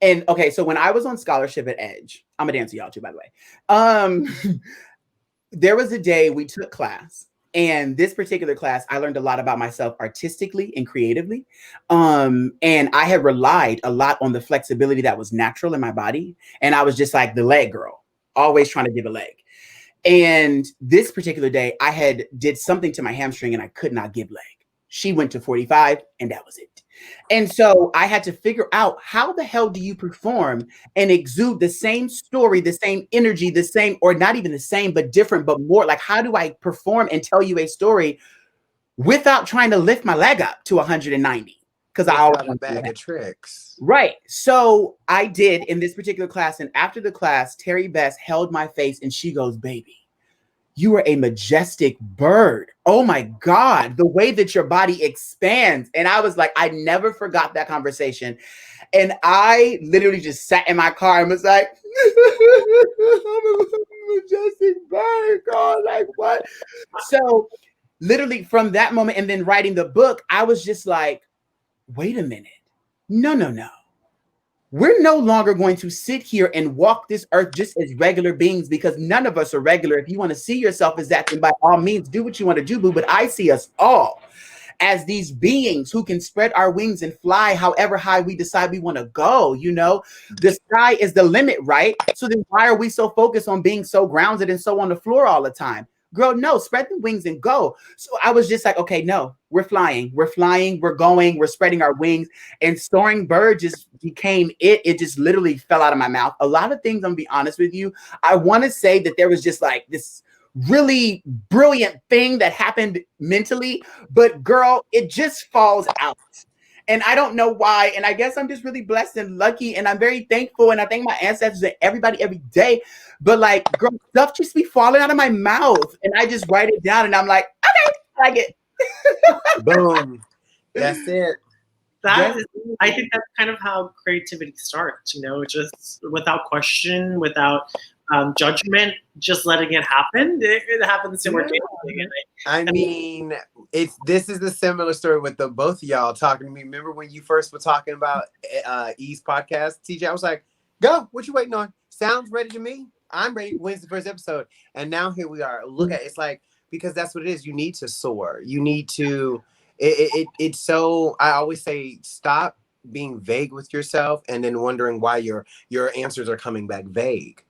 And okay, so when I was on scholarship at Edge, I'm a dancer, y'all too, by the way. There was a day we took class, and this particular class, I learned a lot about myself artistically and creatively. And I had relied a lot on the flexibility that was natural in my body. And I was just like the leg girl, always trying to give a leg. And this particular day, I did something to my hamstring and I could not give leg. She went to 45 and that was it. And so I had to figure out, how the hell do you perform and exude the same story, the same energy, the same, or not even the same, but different, but more like, how do I perform and tell you a story without trying to lift my leg up to 190? Because I always have a bag of tricks. Right. So I did in this particular class. And after the class, Terry Best held my face and she goes, baby, you are a majestic bird. Oh my God, the way that your body expands. And I was like, I never forgot that conversation. And I literally just sat in my car and was like, I'm a majestic bird, God, like what? So literally from that moment and then writing the book, I was just like, wait a minute. No. we're no longer going to sit here and walk this earth just as regular beings, because none of us are regular. If you want to see yourself as that, then by all means do what you want to do, boo. But I see us all as these beings who can spread our wings and fly however high we decide we want to go. You know, the sky is the limit, right? So then why are we so focused on being so grounded and so on the floor all the time? Girl, no, spread the wings and go. So I was just like, okay, no, we're flying, we're going, we're spreading our wings. And soaring bird just became it. It just literally fell out of my mouth. A lot of things, I'm gonna be honest with you, I want to say that there was just like this really brilliant thing that happened mentally, but girl, it just falls out. And I don't know why. And I guess I'm just really blessed and lucky. And I'm very thankful. And I thank my ancestors and everybody every day. But like, girl, stuff just be falling out of my mouth. And I just write it down and I'm like, okay, I like it. Boom. That's it. I think that's kind of how creativity starts, you know, just without question, without judgment, just letting it happen. It happens to work. I mean, this is the similar story with the both of y'all talking to me. Remember when you first were talking about E's podcast, TJ? I was like, go, what you waiting on? Sounds ready to me. I'm ready. When's the first episode? And now here we are. Look at it's like, because that's what it is. You need to soar. You need to, it's so, I always say, stop being vague with yourself and then wondering why your answers are coming back vague.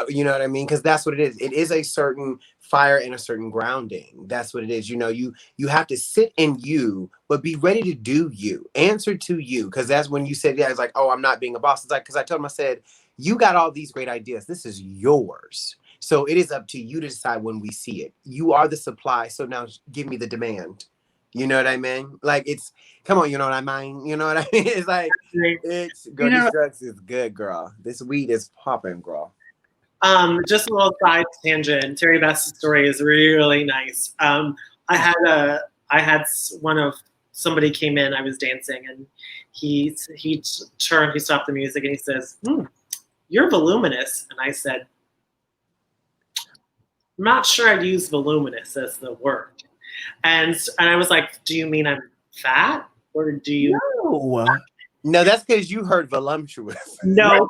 You know what I mean? Because that's what it is. It is a certain fire and a certain grounding. That's what it is. You know, you have to sit in you, but be ready to do you. Answer to you. Because that's when you said, yeah, it's like, oh, I'm not being a boss. It's like, because I told him, I said, you got all these great ideas. This is yours. So it is up to you to decide when we see it. You are the supply. So now give me the demand. You know what I mean? Like it's, come on, you know what I mean? You know what I mean? It's like, it's, girl, this drugs is good, girl. This weed is popping, girl. Just a little side tangent. Terry Bass's story is really nice. I had somebody came in, I was dancing and he stopped the music and he says, you're voluminous. And I said, I'm not sure I'd use voluminous as the word. And I was like, do you mean I'm fat or do you? No, that's because you heard voluptuous. No.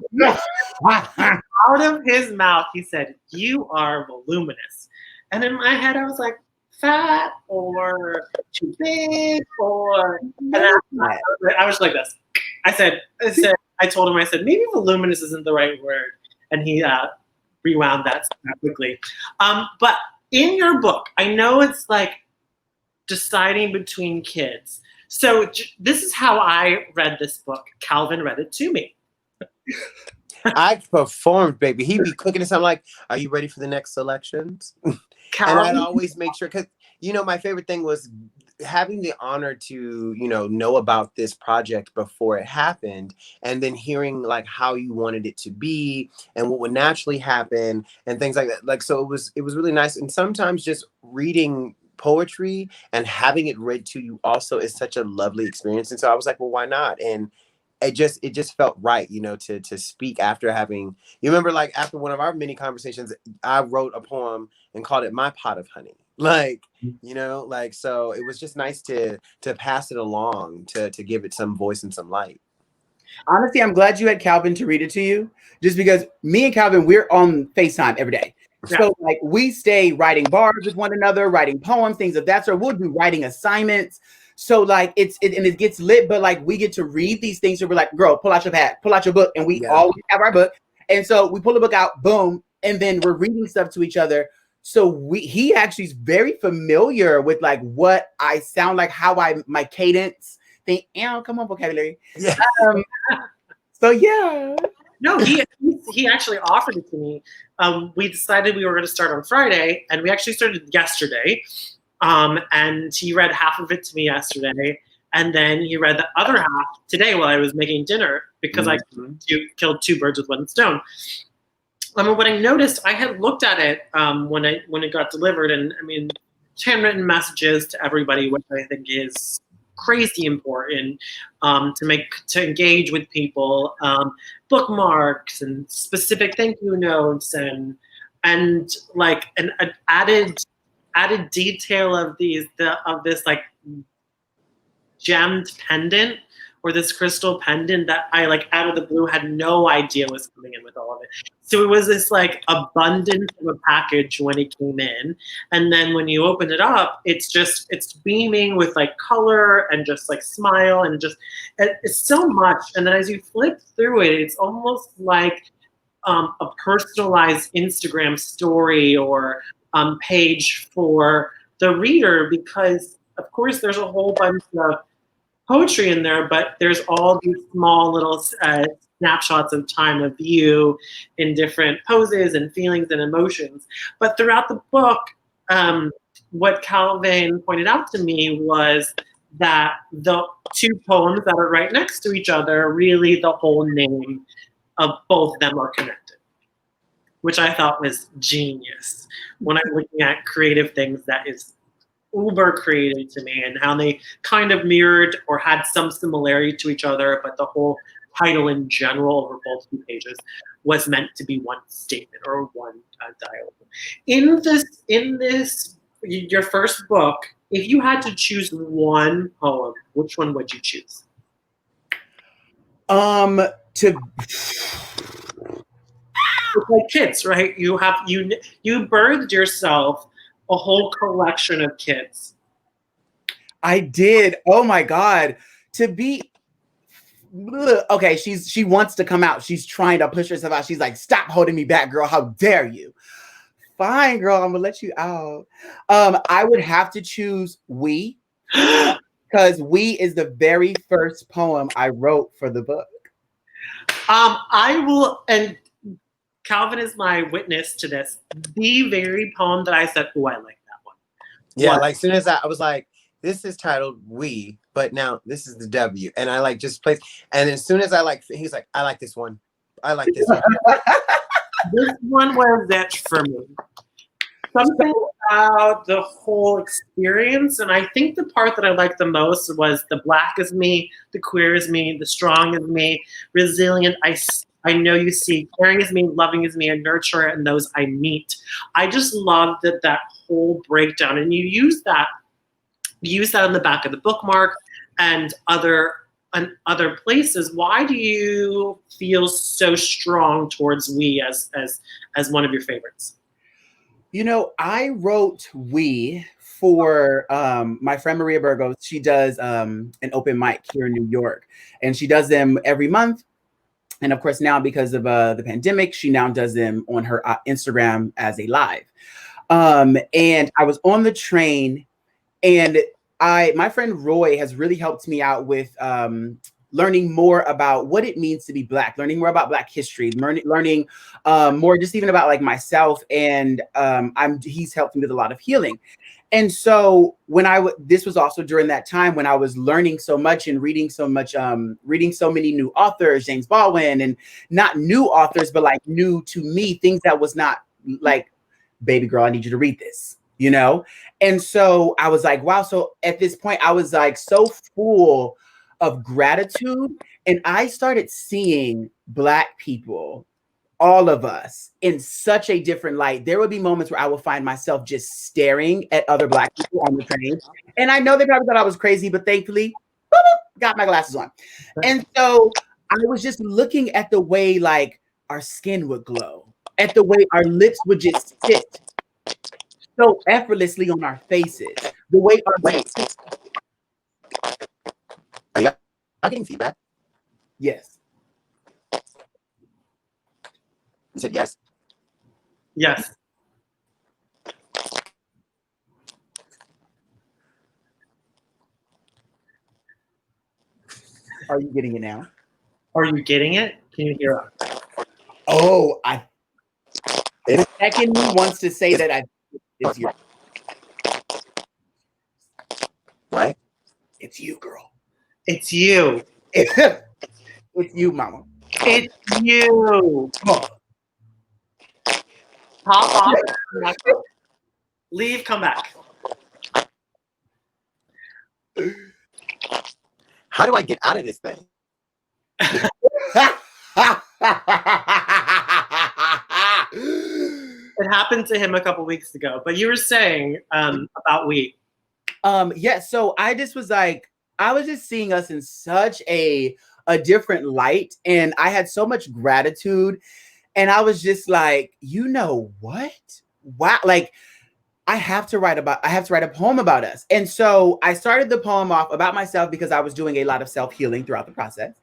Out of his mouth, he said, you are voluminous. And in my head, I was like, fat or too big or... And I was like this. I told him, I said, maybe voluminous isn't the right word. And he rewound that quickly. But in your book, I know it's like deciding between kids. So this is how I read this book. Calvin read it to me. I performed, baby. He'd be cooking and something like, are you ready for the next selections? And I'd always make sure, because, you know, my favorite thing was having the honor to, you know about this project before it happened, and then hearing like how you wanted it to be and what would naturally happen and things like that. Like, so it was really nice. And sometimes just reading poetry and having it read to you also is such a lovely experience. And so I was like, well, why not? And it just felt right, you know, to speak after having, you remember, like after one of our mini conversations, I wrote a poem and called it My Pot of Honey. Like, you know, like, so it was just nice to pass it along, to give it some voice and some light. Honestly, I'm glad you had Calvin to read it to you, just because me and Calvin, we're on FaceTime every day. Yeah. So like we stay writing bars with one another, writing poems, things of that sort. We'll do writing assignments. So like it gets lit, but like we get to read these things. So we're like, girl, pull out your pad, pull out your book. And we always have our book. And so we pull the book out, boom. And then we're reading stuff to each other. So he actually is very familiar with like what I sound like, how my cadence thing. Come on, vocabulary. Yeah. So yeah. No, he actually offered it to me. We decided we were going to start on Friday, and we actually started yesterday. And he read half of it to me yesterday, and then he read the other half today while I was making dinner, because I killed two birds with one stone. What I noticed, I had looked at it when it got delivered, and I mean, handwritten messages to everybody, which I think is crazy important to engage with people, bookmarks and specific thank you notes and like an added detail of this like gemmed pendant or this crystal pendant that I like out of the blue had no idea was coming in with all of it. So it was this like abundance of a package when it came in. And then when you open it up, it's beaming with like color and just like smile and just, it's so much. And then as you flip through it, it's almost like a personalized Instagram story or page for the reader, because of course there's a whole bunch of poetry in there, but there's all these small little snapshots of time of you in different poses and feelings and emotions. But throughout the book, what Calvin pointed out to me was that the two poems that are right next to each other, really the whole name of both of them are connected, which I thought was genius when I'm looking at creative things. That is uber creative to me, and how they kind of mirrored or had some similarity to each other, but the whole title in general over both two pages was meant to be one statement or one dialogue. In this, your first book, if you had to choose one poem, which one would you choose? It's like kids, right? You birthed yourself a whole collection of kids. I did. Oh my God. To be okay, she wants to come out. She's trying to push herself out. She's like, stop holding me back, girl. How dare you? Fine, girl, I'm gonna let you out. I would have to choose We, because We is the very first poem I wrote for the book. I will, and Calvin is my witness to this. The very poem that I said, oh, I like that one. Yeah, What? like soon as I was like, this is titled We, but now this is the W. And I like just placed, and as soon as he's like, I like this one. I like this one. This one was it for me. Something about the whole experience, and I think the part that I liked the most was the Black is me, the queer is me, the strong is me, resilient, I know you see, caring is me, loving is me, and nurturer and those I meet. I just love that whole breakdown, and you use that on the back of the bookmark and other places. Why do you feel so strong towards We as one of your favorites? You know, I wrote We for my friend Maria Burgos. She does an open mic here in New York, and she does them every month. And of course, now because of the pandemic, she now does them on her Instagram as a live. And I was on the train, and my friend Roy has really helped me out with learning more about what it means to be Black, learning more about Black history, learning more just even about like myself. And he's helped me with a lot of healing. And so when this was also during that time when I was learning so much and reading so much, reading so many new authors, James Baldwin, and not new authors, but like new to me, things that was not like, baby girl, I need you to read this, you know? And so I was like, wow. So at this point I was like so full of gratitude, and I started seeing Black people, all of us, in such a different light. There would be moments where I would find myself just staring at other Black people on the train. And I know they probably thought I was crazy, but thankfully, got my glasses on. And so I was just looking at the way like our skin would glow, at the way our lips would just sit so effortlessly on our faces, the way our Are y'all getting feedback? Yes. You said yes. Yes. Are you getting it now? Are you getting it? Can you hear us? Oh, the second me wants to say that it's you. What? It's you, girl. It's you. It's you, mama. It's you. Oh. Pop off. Leave, come back. How do I get out of this thing? It happened to him a couple weeks ago, but you were saying about We. Yeah, so I just was like, I was just seeing us in such a different light, and I had so much gratitude, and I was just like, you know what? Wow, like I have to write a poem about us. And so I started the poem off about myself because I was doing a lot of self-healing throughout the process.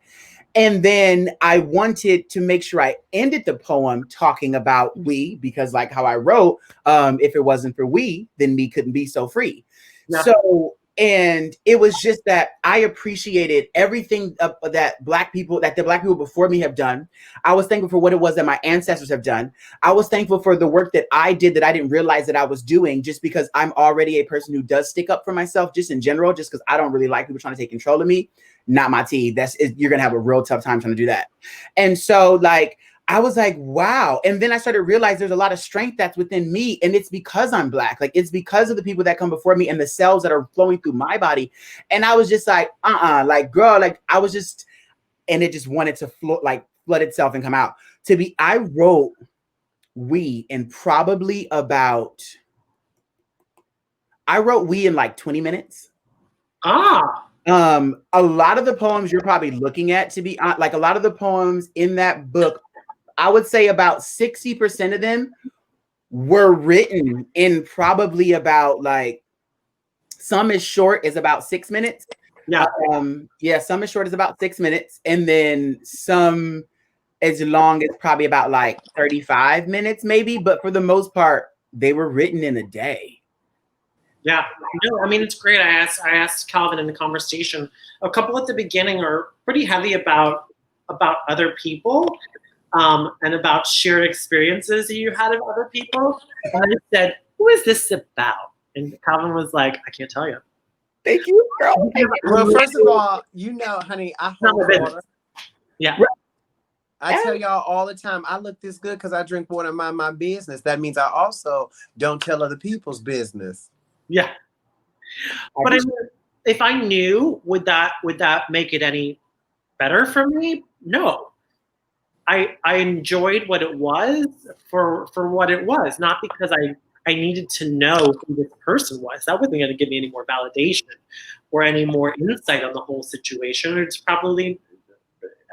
And then I wanted to make sure I ended the poem talking about we, because like how I wrote, if it wasn't for we, then me couldn't be so free. Yeah. So, and it was just that I appreciated everything that the Black people before me have done. I was thankful for what it was that my ancestors have done. I was thankful for the work that I did that I didn't realize that I was doing, just because I'm already a person who does stick up for myself, just in general, just because I don't really like people trying to take control of me. Not my tea. You're going to have a real tough time trying to do that. And so like, I was like, wow. And then I started to realize there's a lot of strength that's within me. And it's because I'm Black. Like, it's because of the people that come before me and the cells that are flowing through my body. And I was just like, like, girl, like I was just, and it just wanted to flood itself and come out. I wrote we in probably about, I wrote we in like 20 minutes. A lot of the poems you're probably looking at, to be like a lot of the poems in that book, I would say about 60% of them were written in probably about like, some is short is about 6 minutes. Yeah. Some is short is about 6 minutes. And then some as long as probably about like 35 minutes maybe. But for the most part, they were written in a day. Yeah, no, I mean, it's great. I asked Calvin in the conversation, a couple at the beginning are pretty heavy about other people and about shared experiences that you had of other people. And I just said, who is this about? And Calvin was like, I can't tell you. Thank you, girl. Well, first of all, you know, honey, I hold water. Yeah. I tell y'all all the time, I look this good because I drink water and mind my business. That means I also don't tell other people's business. Yeah, but I mean, if I knew, would that make it any better for me? No, I enjoyed what it was for what it was, not because I needed to know who this person was. That wasn't going to give me any more validation or any more insight on the whole situation. It's probably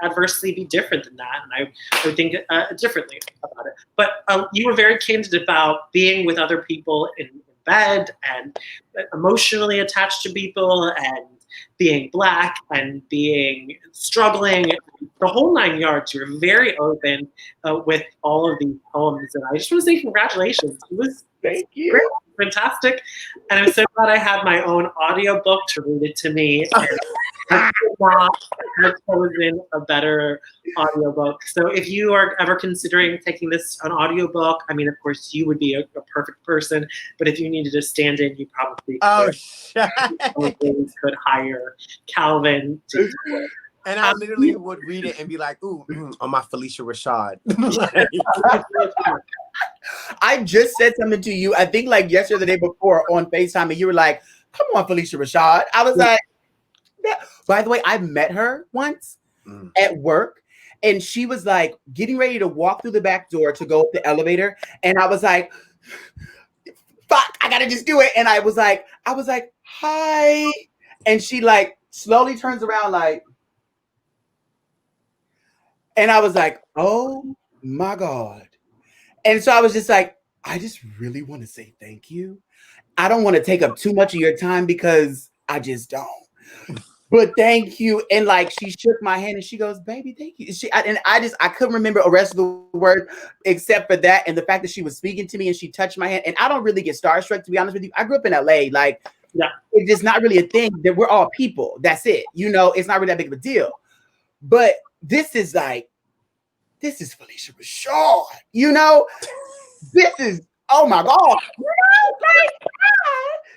adversely be different than that, and I would think differently about it. But you were very candid about being with other people in bed and emotionally attached to people and being Black and being struggling, the whole 9 yards. You're very open with all of these poems, and I just want to say congratulations. It was Thank you. Great, fantastic, and I'm so glad I had my own audiobook to read it to me. I could not have chosen a better audiobook. So if you are ever considering taking this an audiobook, I mean, of course, you would be a perfect person. But if you needed a stand-in, you probably could hire Calvin to do it. And I literally would read it and be like, ooh, on my Felicia Rashad. I just said something to you, I think like yesterday or the day before on FaceTime, and you were like, come on, Felicia Rashad. I was like, yeah. By the way, I met her once at work, and she was like getting ready to walk through the back door to go up the elevator. And I was like, fuck, I gotta just do it. And I was like, hi. And she like slowly turns around like, and I was like, oh my God. And so I was just like, I just really want to say thank you. I don't want to take up too much of your time because I just don't. But thank you. And like, she shook my hand and she goes, baby, thank you. I couldn't remember the rest of the word except for that. And the fact that she was speaking to me and she touched my hand. And I don't really get starstruck, to be honest with you. I grew up in LA. Like, yeah, it's just not really a thing that we're all people. That's it. You know, it's not really that big of a deal. But this is Felicia Rashad, you know? This is, oh my God.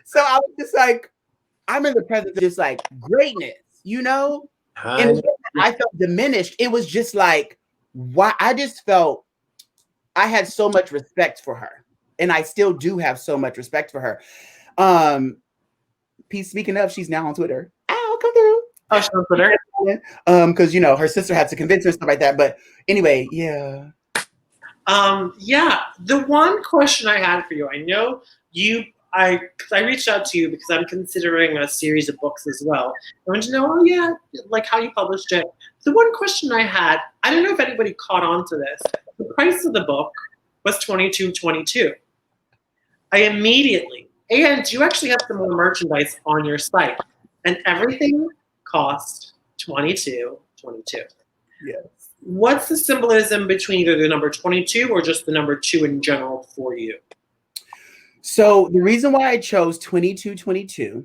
So I was just like, I'm in the presence of just like greatness, you know? And I felt diminished. It was just like, why? I just felt I had so much respect for her. And I still do have so much respect for her. Speaking of, she's now on Twitter. Ow, come through. Oh, she's on Twitter? Because, you know, her sister had to convince her and stuff like that. But anyway, yeah. Yeah, the one question I had for you, I know you I reached out to you because I'm considering a series of books as well. I want to know, oh yeah, like how you published it. The one question I had, I don't know if anybody caught on to this. The price of the book was $22.22. I immediately, and you actually have some more merchandise on your site, and everything cost $22.22. Yes. What's the symbolism between either the number 22 or just the number 2 in general for you? So the reason why I chose 2222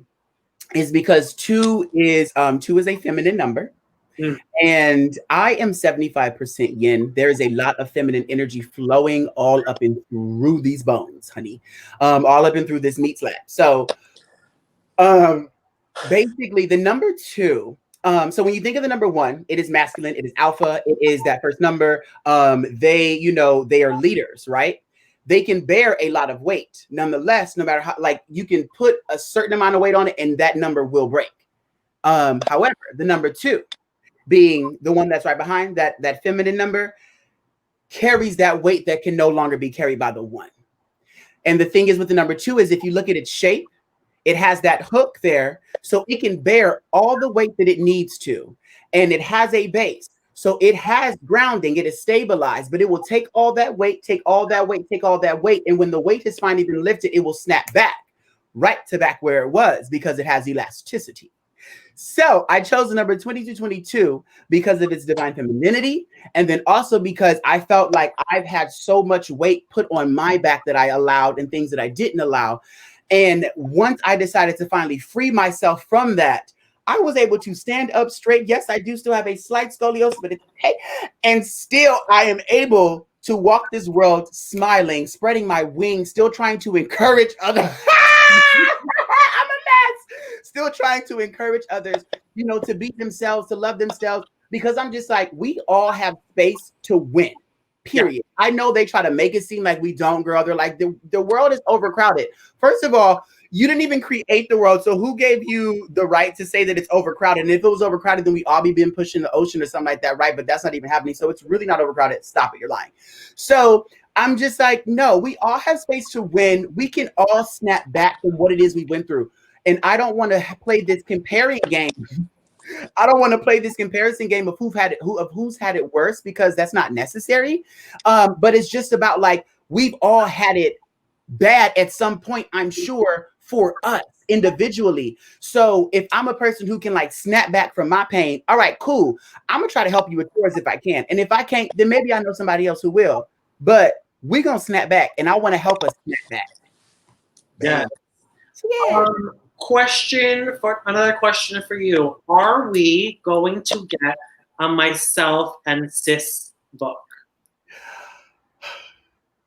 is because two is a feminine number. Mm. And I am 75% yin. There is a lot of feminine energy flowing all up and through these bones, honey. All up and through this meat slab. So basically the number 2. So when you think of the number 1, it is masculine, it is alpha, it is that first number. They are leaders, right? They can bear a lot of weight. Nonetheless, no matter how, like, you can put a certain amount of weight on it and that number will break. However, the number 2, being the one that's right behind that feminine number, carries that weight that can no longer be carried by the 1. And the thing is with the number 2 is if you look at its shape, it has that hook there, so it can bear all the weight that it needs to. And it has a base. So it has grounding, it is stabilized, but it will take all that weight, take all that weight, take all that weight. And when the weight has finally been lifted, it will snap back right to back where it was because it has elasticity. So I chose the number 2222 because of its divine femininity. And then also because I felt like I've had so much weight put on my back that I allowed and things that I didn't allow. And once I decided to finally free myself from that, I was able to stand up straight. Yes, I do still have a slight scoliosis, but it's okay. And still I am able to walk this world smiling, spreading my wings, still trying to encourage others. Still trying to encourage others, to be themselves, to love themselves, because I'm just like, we all have space to win, period. Yeah. I know they try to make it seem like we don't, girl. They're like, the world is overcrowded. First of all, you didn't even create the world. So who gave you the right to say that it's overcrowded? And if it was overcrowded, then we all be being pushed in the ocean or something like that, right? But that's not even happening. So it's really not overcrowded. Stop it. You're lying. So I'm just like, no, we all have space to win. We can all snap back from what it is we went through. And I don't want to play this comparing game. I don't want to play this comparison game of who's had it worse, because that's not necessary. But it's just about, like, we've all had it bad at some point, I'm sure, for us individually. So if I'm a person who can, like, snap back from my pain, all right, cool. I'm gonna try to help you with yours if I can. And if I can't, then maybe I know somebody else who will. But we're gonna snap back, and I want to help us snap back. Yeah. So, yeah. Another question for you. Are we going to get a Myself and Sis book?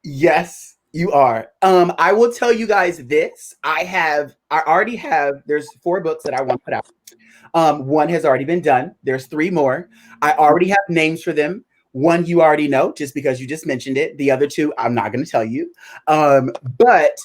Yes, you are. I will tell you guys this. There's 4 books that I want to put out. 1 has already been done. There's 3 more. I already have names for them. 1 you already know, just because you just mentioned it. The other 2, I'm not going to tell you. But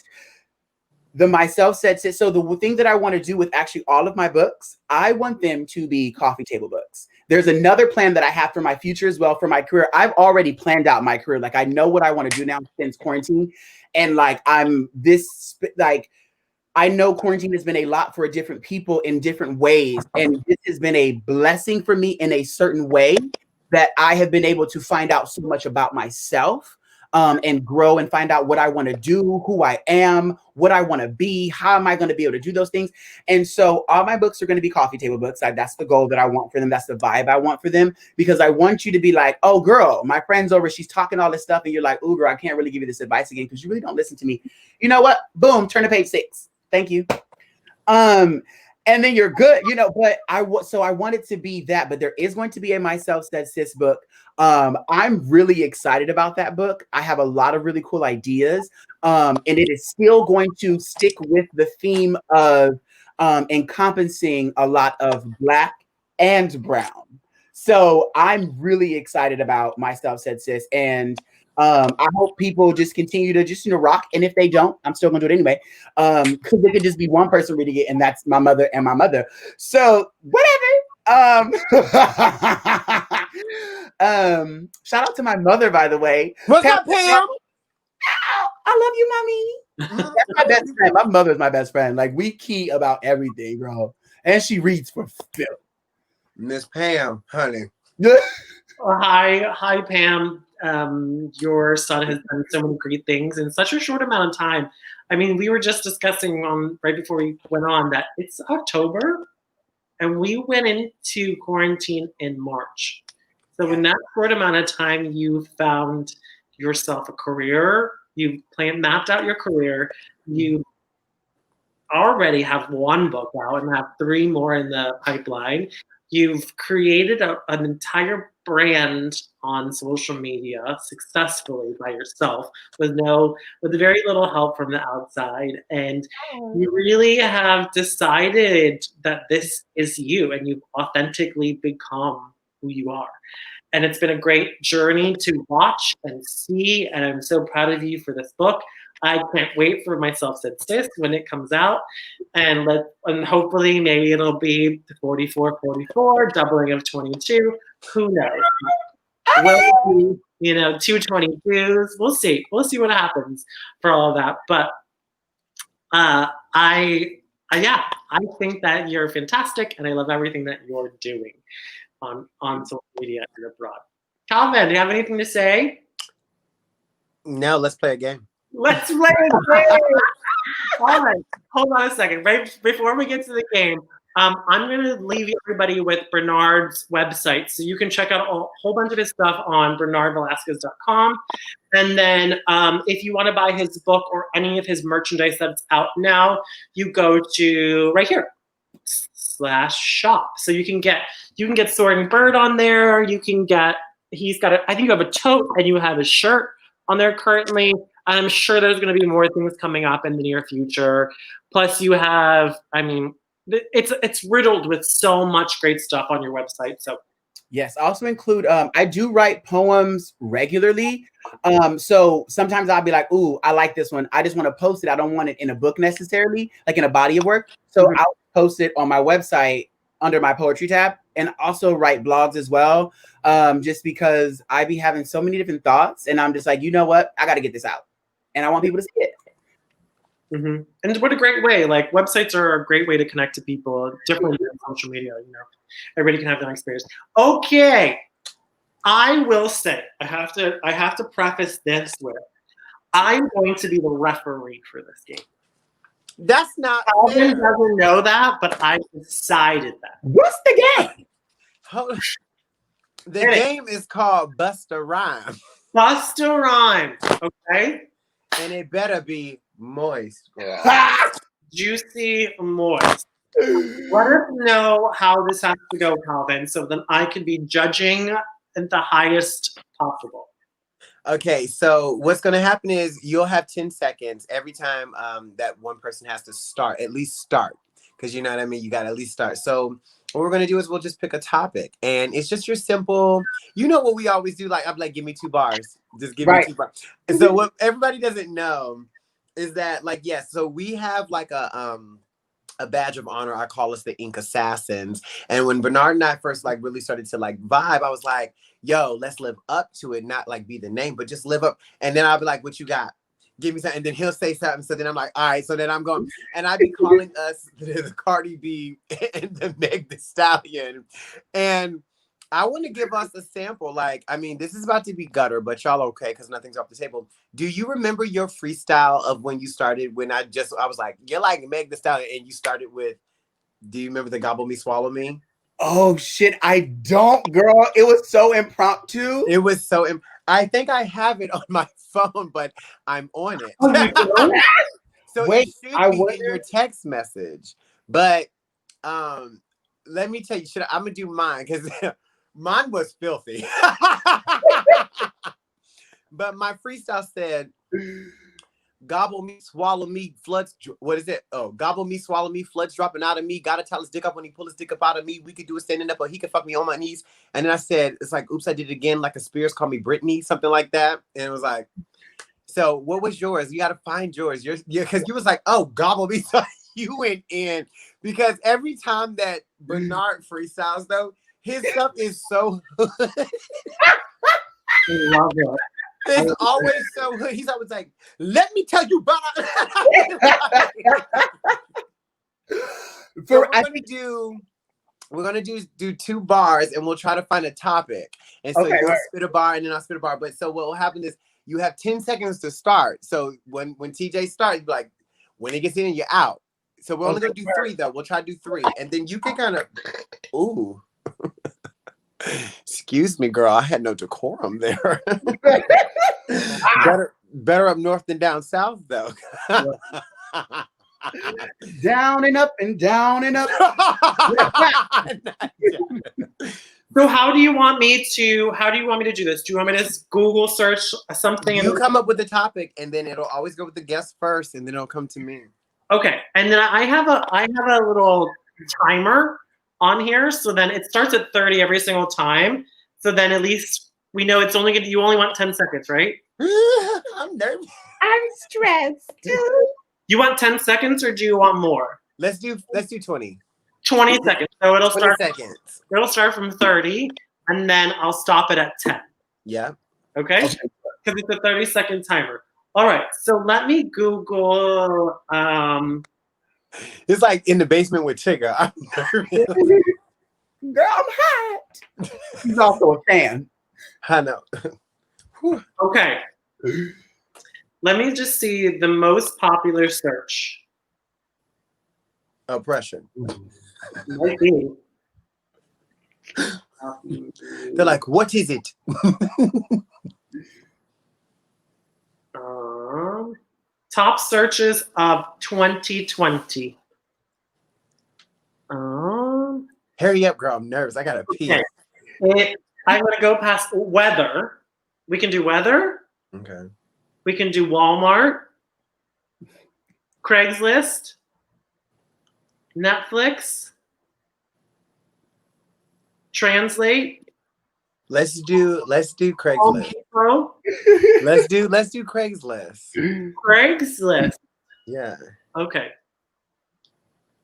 the Myself Said Sis. So the thing that I want to do with actually all of my books, I want them to be coffee table books. There's another plan that I have for my future as well, for my career. I've already planned out my career. Like, I know what I want to do now since quarantine. And like, I know quarantine has been a lot for different people in different ways. And this has been a blessing for me in a certain way, that I have been able to find out so much about myself. And grow and find out what I want to do, who I am, what I want to be, how am I going to be able to do those things. And so all my books are going to be coffee table books. That's the goal that I want for them. That's the vibe I want for them, because I want you to be like, oh, girl, my friend's over, she's talking all this stuff. And you're like, ooh, girl, I can't really give you this advice again, because you really don't listen to me. You know what? Boom, turn to page 6. Thank you. And then you're good, but I want it to be that, but there is going to be a Myself Said Sis book. I'm really excited about that book. I have a lot of really cool ideas. And it is still going to stick with the theme of encompassing a lot of Black and brown. So I'm really excited about Myself Said Sis. And I hope people just continue to just rock. And if they don't, I'm still gonna do it anyway. Because it could just be one person reading it, and that's my mother and my mother. So whatever. Shout out to my mother, by the way. What's up, Pam? I love you, mommy. That's my best friend. My mother's my best friend. Like, we key about everything, bro. And she reads for film. Miss Pam, honey. Hi, Pam. Your son has done so many great things in such a short amount of time. I mean, we were just discussing right before we went on that it's October, and we went into quarantine in March. So in that short amount of time, you found yourself a career. You mapped out your career. You already have one book out and have 3 more in the pipeline. You've created an entire brand on social media successfully by yourself with very little help from the outside. And you really have decided that this is you and you've authentically become who you are. And it's been a great journey to watch and see. And I'm so proud of you for this book. I can't wait for myself said sis when it comes out, and hopefully maybe it'll be 44, doubling of 22. Who knows? Will be, 222s. We'll see. We'll see what happens for all of that. But I think that you're fantastic, and I love everything that you're doing on social media and abroad. Calvin, do you have anything to say? No, let's play a game. Let's play a game. All right, hold on a second. Right before we get to the game, I'm going to leave everybody with Bernard's website. So you can check out a whole bunch of his stuff on bernardvelasquez.com. And then if you want to buy his book or any of his merchandise that's out now, you go to right here, /shop. So you can get Soaring Bird on there. I think you have a tote and you have a shirt on there currently. I'm sure there's going to be more things coming up in the near future. Plus you have, it's riddled with so much great stuff on your website. So yes, I also include, I do write poems regularly. So sometimes I'll be like, ooh, I like this one. I just want to post it. I don't want it in a book necessarily, like in a body of work. So I'll post it on my website under my poetry tab, and also write blogs as well. Just because I be having so many different thoughts, and I'm just like, you know what? I got to get this out, and I want people to see it. Mm-hmm. And what a great way! Like, websites are a great way to connect to people differently than social media. Everybody can have that experience. Okay, I will say I have to preface this with I'm going to be the referee for this game. That's not Calvin doesn't know that, but I decided that. What's the game? The game is called Bust a Rhyme. Bust a Rhyme, okay? And it better be moist. Juicy, moist. Let us know how this has to go, Calvin, so then I can be judging at the highest possible. Okay, so what's going to happen is you'll have 10 seconds every time that one person has to at least start. Because you know what I mean? You got to at least start. So what we're going to do is we'll just pick a topic. And it's just your simple, what we always do? Like, I'm like, give me 2 bars. Just give me 2 bars. And so what everybody doesn't know is that, like, yes, so we have like a badge of honor. I call us the Ink Assassins. And when Bernard and I first really started to vibe, I was like, yo, let's live up to it, not be the name, but just live up. And then I'll be like, what you got? Give me something. And then he'll say something. So then I'm like, all right. So then I'm going, and I'd be calling us the Cardi B and the Meg Thee Stallion. And I want to give us a sample. This is about to be gutter, but y'all okay, because nothing's off the table. Do you remember your freestyle of when you started, when I was like, you're like Meg Thee Stallion, and you started with, do you remember the Gobble Me, Swallow Me? Oh, shit, I don't, girl. It was so impromptu. It was so, I think I have it on my phone, but I'm on it. So wait, it should be in your text message. But let me tell you, I'm going to do mine, because mine was filthy. But my freestyle said, gobble me, swallow me, floods. What is it? Oh, gobble me, swallow me, floods dropping out of me. Gotta tell his dick up when he pull his dick up out of me. We could do it standing up, or he could fuck me on my knees. And then I said, it's like, oops, I did it again. Like a Spears call me Britney, something like that. And it was like, so what was yours? You got to find yours. Because you was like, oh, gobble me. So you went in, because every time that Bernard freestyles, though, his stuff is so. I love it. It's always so hood. He's always like, let me tell you about so we're gonna do 2 bars and we'll try to find a topic. And so you'll spit a bar and then I'll spit a bar. But so what will happen is you have 10 seconds to start. So when TJ starts, like when he gets in, you're out. So we're only gonna do 3 though. We'll try to do 3. And then you can kind of ooh. Excuse me, girl. I had no decorum there. better up north than down south, though. Down and up and down and up. So how do you want me to do this? Do you want me to Google search something? You come up with the topic, and then it'll always go with the guest first, and then it'll come to me. Okay. And then I have a little timer on here, so then it starts at 30 every single time. So then at least we know it's only you only want 10 seconds, right? I'm nervous. I'm stressed. You want 10 seconds or do you want more? Let's do 20. 20 seconds. So it'll start. Seconds. It'll start from 30, and then I'll stop it at 10. Yeah. Okay. Because it's a 30-second timer. All right. So let me Google. It's like in the basement with Chigga. I'm nervous. Girl, I'm hot. He's also a fan. I know. Okay. Let me just see the most popular search. Oppression. Might be. They're like, what is it? Top searches of 2020. Hurry up, girl. I'm nervous. I gotta pee. Okay. I'm gonna go past weather. We can do weather. Okay. We can do Walmart, Craigslist, Netflix, Translate. Let's do Craigslist. Let's do Craigslist. Craigslist. Yeah. Okay.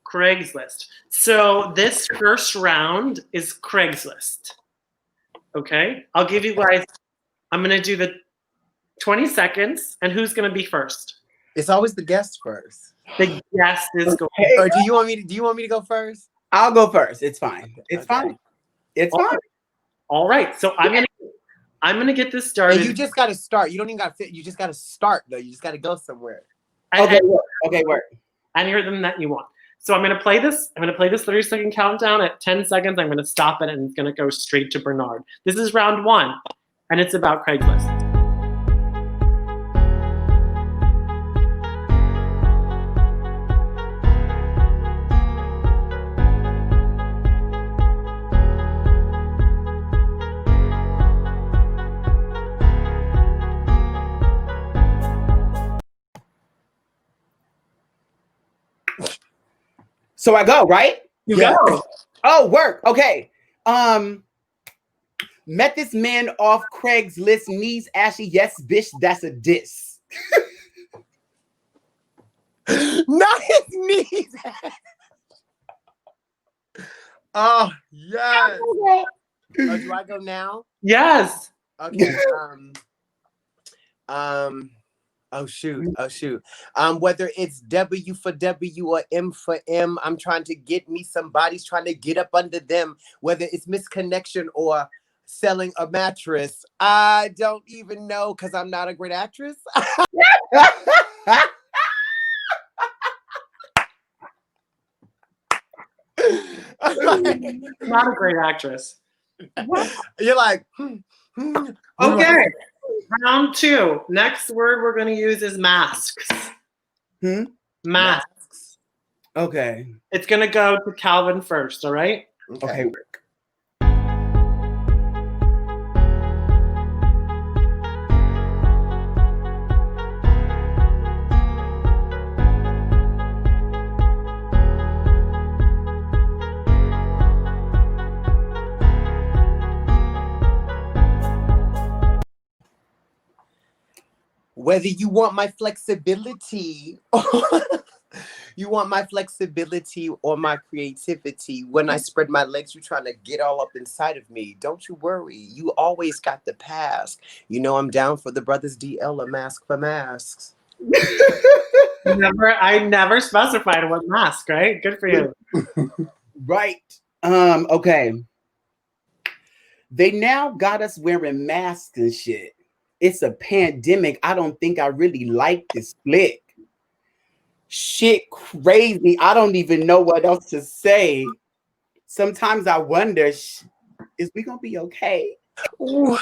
Craigslist. So this first round is Craigslist. Okay. I'll give you guys. I'm gonna do the 20 seconds, and who's gonna be first? It's always the guest first. The guest is going. Or do you want me to go first? I'll go first. It's fine. It's fine. It's fine. All right. So I'm gonna get this started. And you just gotta start. You don't even gotta fit. You just gotta start though. You just gotta go somewhere. Okay, work. Any rhythm that you want. So I'm gonna play this. I'm gonna play this 30-second countdown at 10 seconds. I'm gonna stop it, and it's gonna go straight to Bernard. This is round 1, and it's about Craigslist. So I go, right? You go. Oh, work. Okay. Met this man off Craigslist, knees ashy. Yes, bitch, that's a diss. Not his knees. Oh, yes. Oh, do I go now? Yes. Okay. Oh shoot. Whether it's W for W or M for M, I'm trying to get me somebody's trying to get up under them. Whether it's misconnection or selling a mattress, I don't even know because I'm not a great actress. Not a great actress. You're like, okay. Round 2. Next word we're going to use is masks. Masks. Okay. It's going to go to Calvin first, all right? Okay. Whether you want my flexibility, You want my flexibility or my creativity. When I spread my legs, you trying to get all up inside of me. Don't you worry. You always got the pass. You know I'm down for the brothers DL, a mask for masks. I never specified what mask, right? Good for you. Right. Okay. They now got us wearing masks and shit. It's a pandemic. I don't think I really like this flick. Shit crazy. I don't even know what else to say. Sometimes I wonder, is we gonna be okay? Ooh.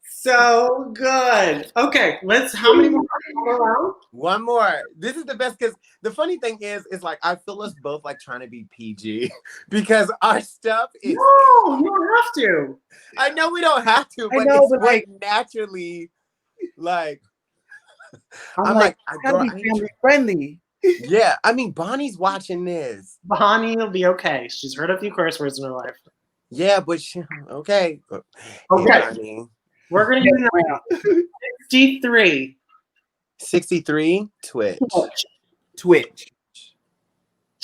So good. Okay, how many more around? One more. This is the best because the funny thing is like I feel us both like trying to be PG because our stuff is. No, you don't have to. I know we don't have to, but know, it's but like naturally, like I'm like, I gotta be family friendly. Yeah, I mean Bonnie's watching this. Bonnie will be okay. She's heard a few curse words in her life. Yeah, but okay. Okay. Bonnie. We're gonna use 63. 63 Twitch. Twitch.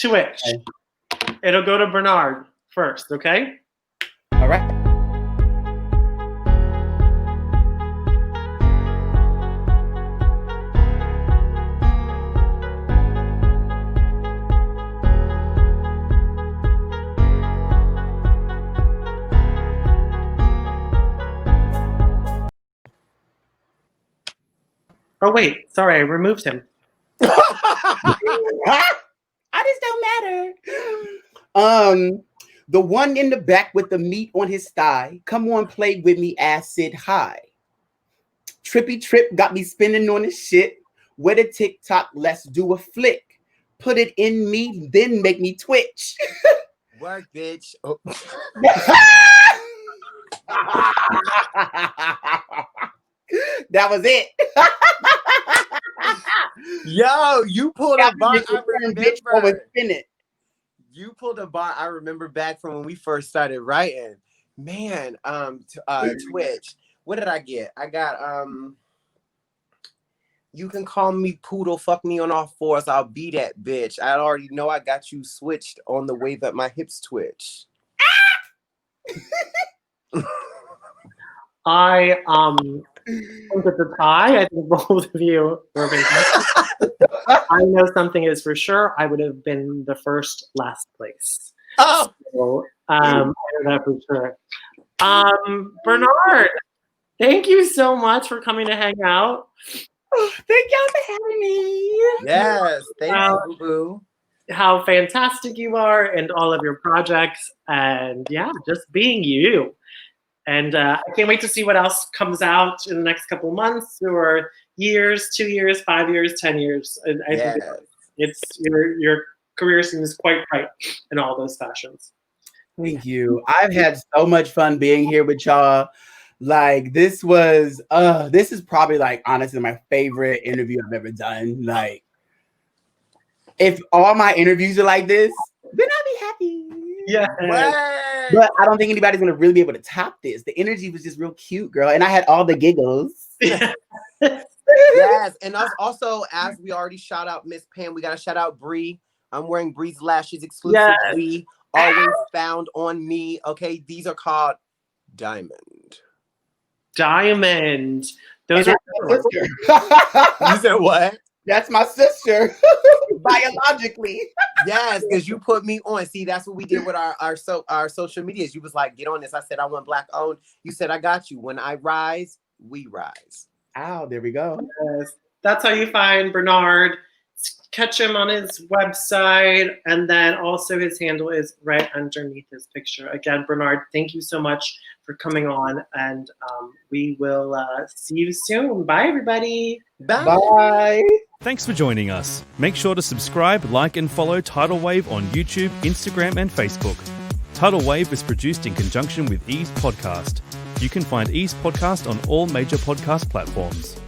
Okay. It'll go to Bernard first, okay? All right. Oh wait, sorry, I removed him. I just don't matter. The one in the back with the meat on his thigh. Come on, play with me, acid high. Trippy Trip got me spinning on his shit. With a TikTok, let's do a flick. Put it in me, then make me twitch. Work, bitch. Oh. That was it. Yo, you pulled a bar. I remember. You pulled a bar. I remember back from when we first started writing. Man, Twitch. What did I get? I got you can call me poodle, fuck me on all fours. I'll be that bitch. I already know I got you switched on the way that my hips twitch. I think at the tie, I think both of you were fantastic. I know something is for sure. I would have been the first last place. Oh, so, I know that for sure. Bernard, thank you so much for coming to hang out. Thank y'all for having me. Yes, thank you, boo. How fantastic you are and all of your projects, and yeah, just being you. And I can't wait to see what else comes out in the next couple of months or years, 2 years, 5 years, 10 years. And I think it's your career seems quite bright in all those fashions. Thank you. I've had so much fun being here with y'all. Like this is probably like honestly my favorite interview I've ever done. Like if all my interviews are like this, then I'll be happy. Yeah. But I don't think anybody's gonna really be able to top this. The energy was just real cute, girl. And I had all the giggles. Yes. And also, as we already shout out Miss Pam, we gotta shout out Bree. I'm wearing Bree's lashes exclusively. Yes. Always found on me. Okay, these are called Diamond. Those are my sister. You said what? That's my sister. Biologically. Yes, because you put me on. See, that's what we did with our social medias. You was like, get on this. I said, I want Black owned. You said, I got you. When I rise, we rise. Ow, there we go. Yes. That's how you find Bernard. Catch him on his website, and then also his handle is right underneath his picture. Again, Bernard, thank you so much for coming on, and we will see you soon. Bye, everybody. Bye. Bye. Thanks for joining us. Make sure to subscribe, like, and follow TidalWave on YouTube, Instagram, and Facebook. TidalWave is produced in conjunction with Ease Podcast. You can find Ease Podcast on all major podcast platforms.